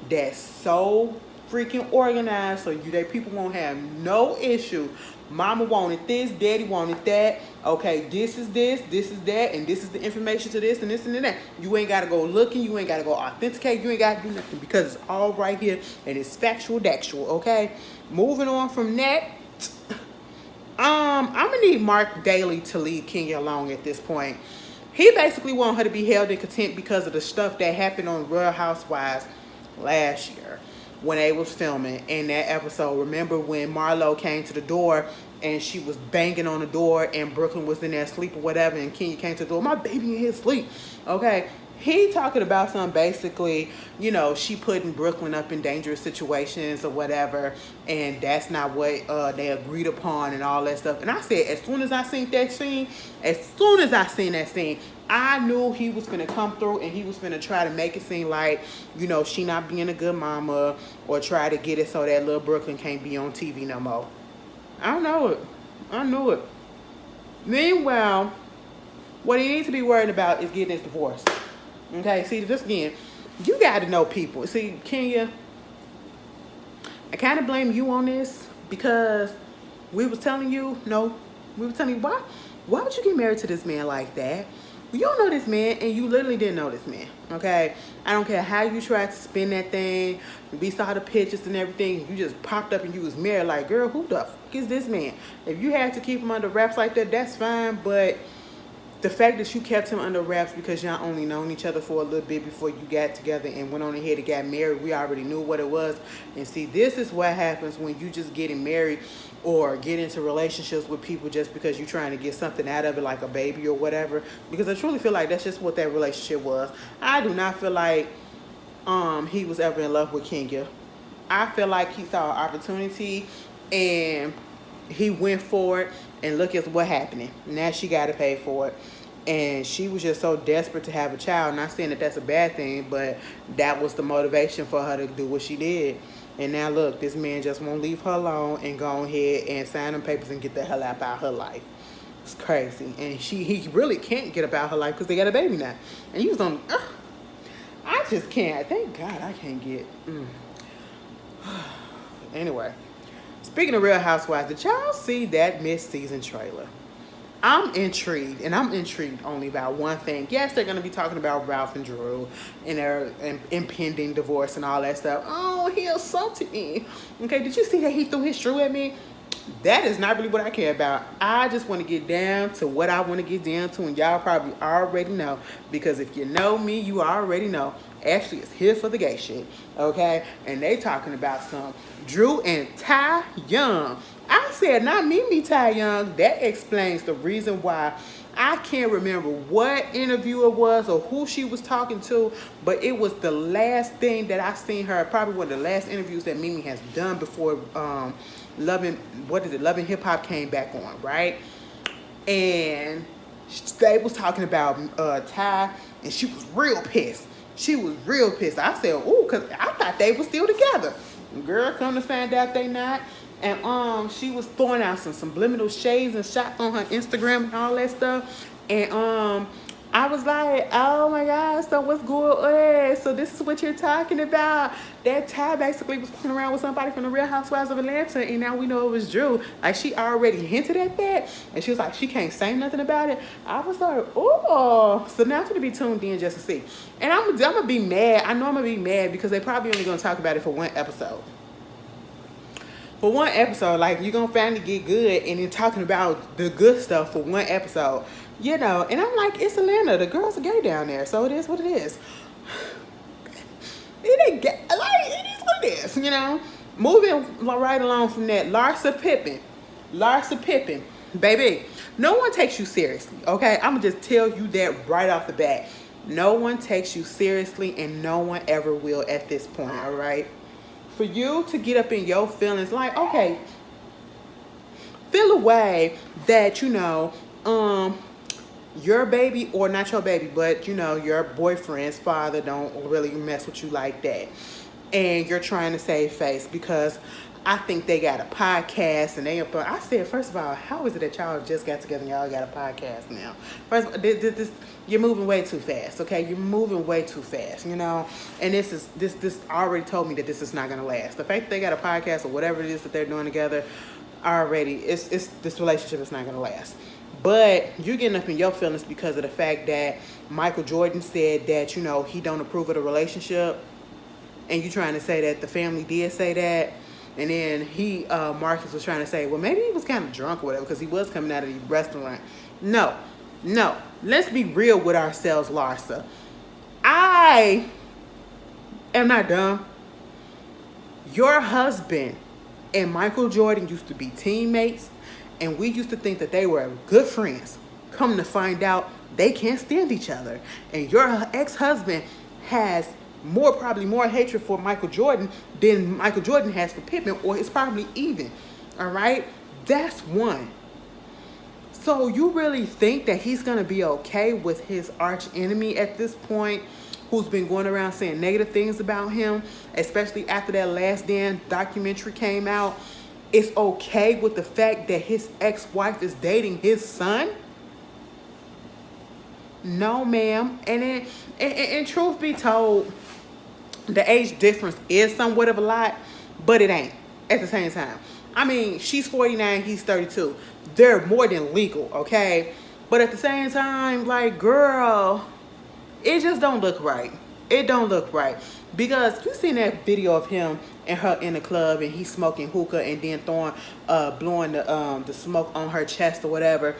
that's so freaking organized so people won't have no issue. Mama wanted this, daddy wanted that. Okay, this is that, and this is the information to this and this and that. You ain't got to go looking. You ain't got to go authenticate. You ain't got to do nothing because it's all right here and it's factual, okay? Moving on from that, I'm going to need Mark Daly to leave Kenya alone at this point. He basically wanted her to be held in contempt because of the stuff that happened on Real Housewives last year when they was filming in that episode. Remember when Marlo came to the door and she was banging on the door and Brooklyn was in there asleep or whatever and Kenya came to the door, my baby in his sleep. Okay, he talking about something basically, she putting Brooklyn up in dangerous situations or whatever, and that's not what they agreed upon and all that stuff. And I said, as soon as I seen that scene, I knew he was going to come through and he was going to try to make it seem like, she not being a good mama or try to get it so that little Brooklyn can't be on TV no more. I knew it. Meanwhile, what he needs to be worried about is getting his divorce. Okay, see, this again, you got to know people. See, Kenya, I kind of blame you on this because we was telling you why would you get married to this man like that? You don't know this man, and you literally didn't know this man, okay? I don't care how you tried to spin that thing. We saw the pictures and everything. You just popped up and you was married. Like, girl, who the fuck is this man? If you had to keep him under wraps like that, that's fine. But the fact that you kept him under wraps because y'all only known each other for a little bit before you got together and went on ahead and got married, we already knew what it was. And see, this is what happens when you just getting married or get into relationships with people just because you're trying to get something out of it, like a baby or whatever. Because I truly feel like that's just what that relationship was. I do not feel like he was ever in love with Kenya. I feel like he saw an opportunity and he went for it, and look at what happened. Now she got to pay for it. And she was just so desperate to have a child. Not saying that that's a bad thing, but that was the motivation for her to do what she did. And now look, this man just won't leave her alone and go ahead and sign them papers and get the hell out her life. It's crazy. And he really can't get about her life because they got a baby now. And he was on, I just can't. Thank God I can't get. Anyway, speaking of Real Housewives, did y'all see that mid-season trailer? I'm intrigued, and I'm intrigued only about one thing. Yes, they're going to be talking about Ralph and Drew and their impending divorce and all that stuff. Oh, he assaulted me. Okay, did you see that he threw his shoe at me? That is not really what I care about. I just want to get down to what I want to get down to, and y'all probably already know, because if you know me, you already know. Ashley is here for the gay shit, okay? And they talking about some Drew and Ty Young. I said, not Mimi Ty Young. That explains the reason why. I can't remember what interview it was or who she was talking to, but it was the last thing that I seen her, probably one of the last interviews that Mimi has done before Loving Hip Hop came back on, right? And they was talking about Ty, and she was real pissed. She was real pissed. I said, ooh, because I thought they were still together. Girl, come to find out they not. And she was throwing out some subliminal shades and shots on her Instagram and all that stuff. And I was like, oh my God, so what's going on? So this is what you're talking about. That Ty basically was playing around with somebody from the Real Housewives of Atlanta, and now we know it was Drew. Like, she already hinted at that, and she was like, she can't say nothing about it. I was like, oh. So now I'm going to be tuned in just to see. And I'm going to be mad. I know I'm going to be mad because they probably only going to talk about it for one episode. For one episode, like, you're going to finally get good and then talking about the good stuff for one episode. You know, and I'm like, it's Atlanta. The girls are gay down there, so it is what it is. It ain't gay. Like, it is what it is, you know. Moving right along from that, Larsa Pippen, baby, no one takes you seriously, okay? I'm going to just tell you that right off the bat. No one takes you seriously, and no one ever will at this point, all right? For you to get up in your feelings, like, okay, feel a way that, you know, your baby, or not your baby, but, you know, your boyfriend's father don't really mess with you like that. And you're trying to save face because I think they got a podcast and they, I said, first of all, how is it that y'all just got together and y'all got a podcast now? First of all, this you're moving way too fast, okay? You're moving way too fast, you know? And this already told me that this is not going to last. The fact that they got a podcast or whatever it is that they're doing together already, it's this relationship is not going to last. But you're getting up in your feelings because of the fact that Michael Jordan said that, you know, he don't approve of the relationship. And you trying to say that the family did say that. And then Marcus was trying to say, well, maybe he was kind of drunk or whatever because he was coming out of the restaurant. No. Let's be real with ourselves, Larsa. I am not dumb. Your husband and Michael Jordan used to be teammates. And we used to think that they were good friends. Come to find out, they can't stand each other. And your ex-husband has probably more hatred for Michael Jordan than Michael Jordan has for Pippen, or it's probably even. All right? That's one. So you really think that he's going to be okay with his arch enemy at this point, who's been going around saying negative things about him, especially after that Last Dance documentary came out? It's okay with the fact that his ex-wife is dating his son? No, ma'am. And truth be told, the age difference is somewhat of a lot, but it ain't at the same time. I mean, she's 49, he's 32. They're more than legal, okay? But at the same time, like, girl, it just don't look right. It don't look right. Because you seen that video of him and her in the club and he's smoking hookah and then throwing blowing the smoke on her chest or whatever.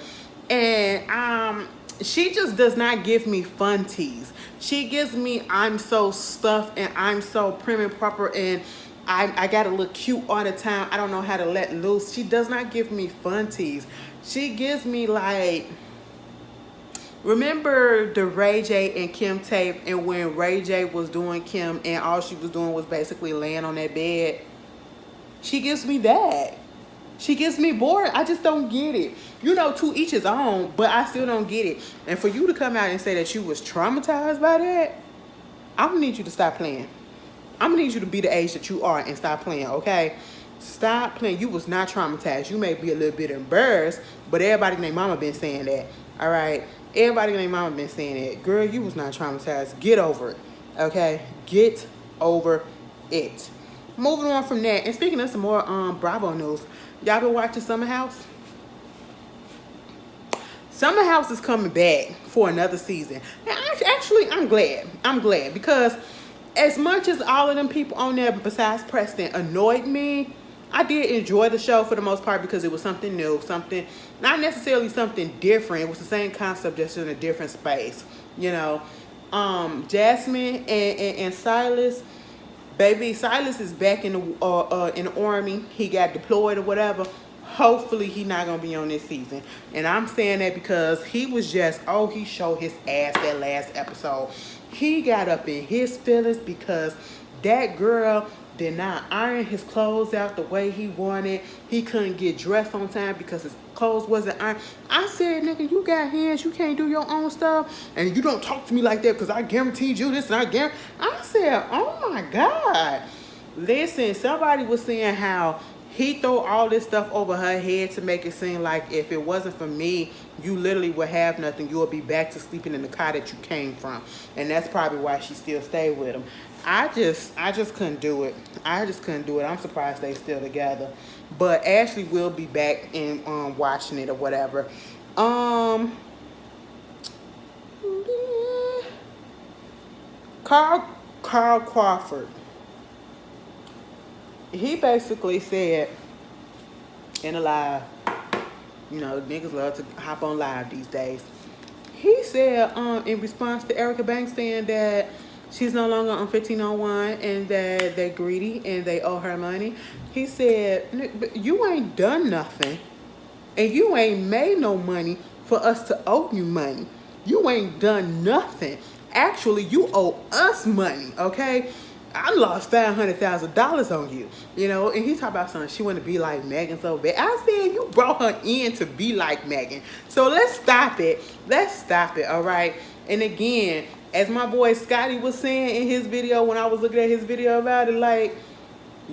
And she just does not give me fun tease. She gives me I'm so stuffed and I'm so prim and proper and I gotta look cute all the time. I don't know how to let loose. She does not give me fun tease. She gives me like, remember the Ray J and Kim tape, and when Ray J was doing Kim and all she was doing was basically laying on that bed? She gives me that. She gets me bored. I just don't get it. You know, to each his own, but I still don't get it. And for you to come out and say that you was traumatized by that, I'm gonna need you to stop playing. I'm gonna need you to be the age that you are and stop playing, okay? Stop playing. You was not traumatized. You may be a little bit embarrassed, but everybody named mama been saying that, all right? Everybody named mama been saying that. Girl, you was not traumatized. Get over it, okay? Get over it. Moving on from that, and speaking of some more Bravo news, y'all been watching Summer House? Summer House is coming back for another season. And actually, I'm glad. I'm glad because as much as all of them people on there besides Preston annoyed me, I did enjoy the show for the most part because it was something new, something, not necessarily something different. It was the same concept, just in a different space, you know. Jasmine and Silas, baby, Silas is back in the army. He got deployed or whatever. Hopefully he not gonna be on this season. And I'm saying that because he was just, oh, he showed his ass that last episode. He got up in his feelings because that girl did not iron his clothes out the way he wanted. He couldn't get dressed on time because his clothes wasn't ironed. I said, nigga, you got hands, you can't do your own stuff, and you don't talk to me like that because I guaranteed you this and I guarantee. I said, oh my God. Listen, somebody was saying how he threw all this stuff over her head to make it seem like if it wasn't for me, you literally would have nothing. You would be back to sleeping in the car that you came from. And that's probably why she still stayed with him. I just couldn't do it. I just couldn't do it. I'm surprised they still together. But Ashley will be back and watching it or whatever. Carl Crawford. He basically said in a live, you know, niggas love to hop on live these days. He said in response to Erica Banks saying that she's no longer on 1501 and that they're greedy and they owe her money. He said, you ain't done nothing and you ain't made no money for us to owe you money. You ain't done nothing. Actually, you owe us money, okay? I lost $500,000 on you, you know, and he talked about something. She wanted to be like Megan so bad. I said you brought her in to be like Megan. So let's stop it. Let's stop it, all right? And again, as my boy Scotty was saying in his video, when I was looking at his video about it, like,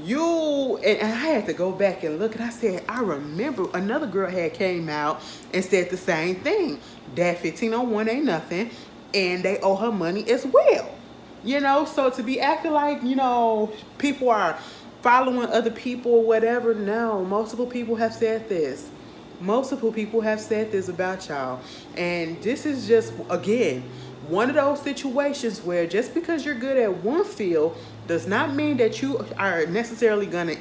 you, and I had to go back and look, and I said, I remember another girl had came out and said the same thing, that 1501 ain't nothing, and they owe her money as well. You know, so to be acting like, you know, people are following other people or whatever, no. Multiple people have said this. Multiple people have said this about y'all. And this is just, again, one of those situations where just because you're good at one field does not mean that you are necessarily going to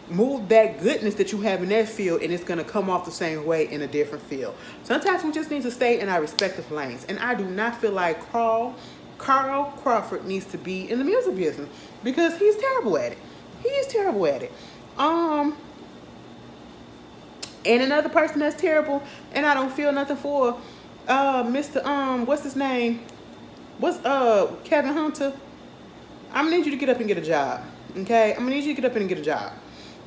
move that goodness that you have in that field and it's going to come off the same way in a different field. Sometimes we just need to stay in our respective lanes. And I do not feel like Carl Crawford needs to be in the music business because he's terrible at it. He is terrible at it. And another person that's terrible and I don't feel nothing for, Mr. What's his name? What's Kevin Hunter? I'm gonna need you to get up and get a job. Okay? I'm gonna need you to get up and get a job.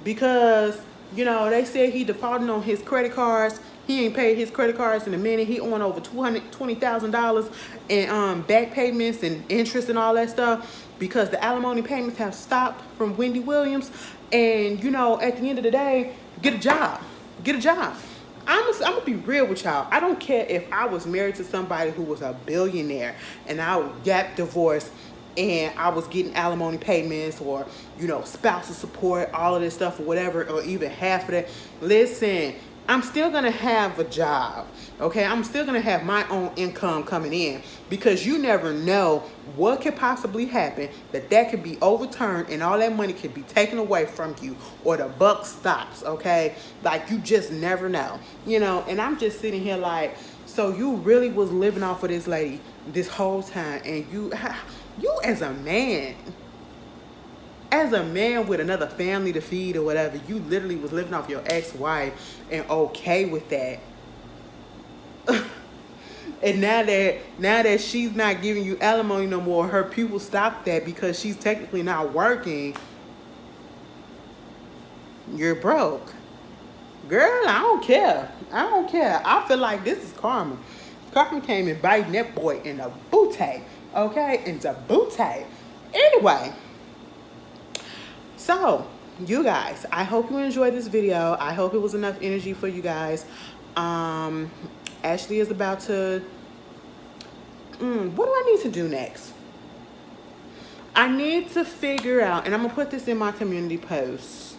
Because, you know, they said he defaulted on his credit cards. He ain't paid his credit cards in a minute. He on over $220,000 in back payments and interest and all that stuff because the alimony payments have stopped from Wendy Williams. And, you know, at the end of the day, get a job. Get a job. I'm gonna be real with y'all. I don't care if I was married to somebody who was a billionaire and I got divorced and I was getting alimony payments or, you know, spousal support, all of this stuff or whatever, or even half of that. Listen, I'm still going to have a job, okay? I'm still going to have my own income coming in, because you never know what could possibly happen, that could be overturned and all that money could be taken away from you, or the buck stops, okay? Like, you just never know, you know? And I'm just sitting here like, so you really was living off of this lady this whole time, and you as a man, with another family to feed or whatever, you literally was living off your ex-wife and okay with that. And now that she's not giving you alimony no more, her people stopped that because she's technically not working, you're broke. Girl, I don't care. I feel like this is karma. Karma came and biting that boy in the booty. Okay? In the booty. Anyway. So, you guys, I hope you enjoyed this video. I hope it was enough energy for you guys. Ashley is about to... what do I need to do next? I need to figure out, and I'm going to put this in my community post.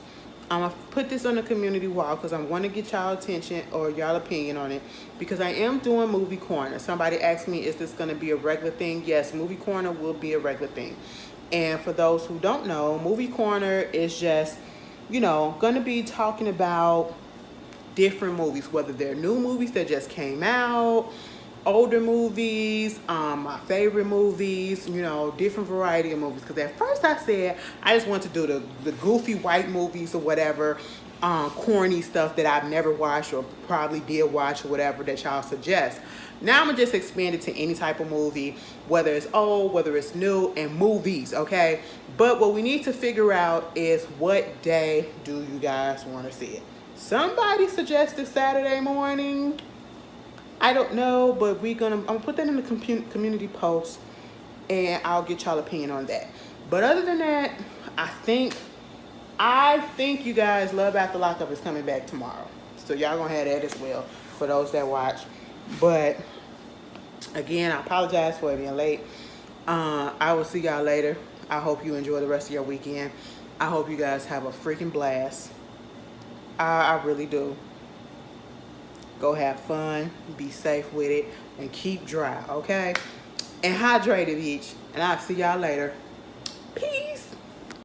I'm going to put this on the community wall because I want to get y'all attention or y'all opinion on it, because I am doing Movie Corner. Somebody asked me, is this going to be a regular thing? Yes, Movie Corner will be a regular thing. And for those who don't know, Movie Corner is just, you know, going to be talking about different movies, whether they're new movies that just came out, older movies, my favorite movies, you know, different variety of movies. Because at first I said I just want to do the goofy white movies or whatever, corny stuff that I've never watched or probably did watch or whatever that y'all suggest. Now I'm going to just expand it to any type of movie, whether it's old, whether it's new, and movies, okay? But what we need to figure out is, what day do you guys want to see it? Somebody suggested Saturday morning. I don't know, but I'm gonna put that in the community post, and I'll get y'all opinion on that. But other than that, I think you guys, Love After Lockup is coming back tomorrow. So y'all gonna have that as well for those that watch. But again, I apologize for it being late. I will see y'all later. I hope you enjoy the rest of your weekend. I hope you guys have a freaking blast. I really do. Go have fun, be safe with it, and keep dry, okay? And hydrated each. And I'll see y'all later. Peace.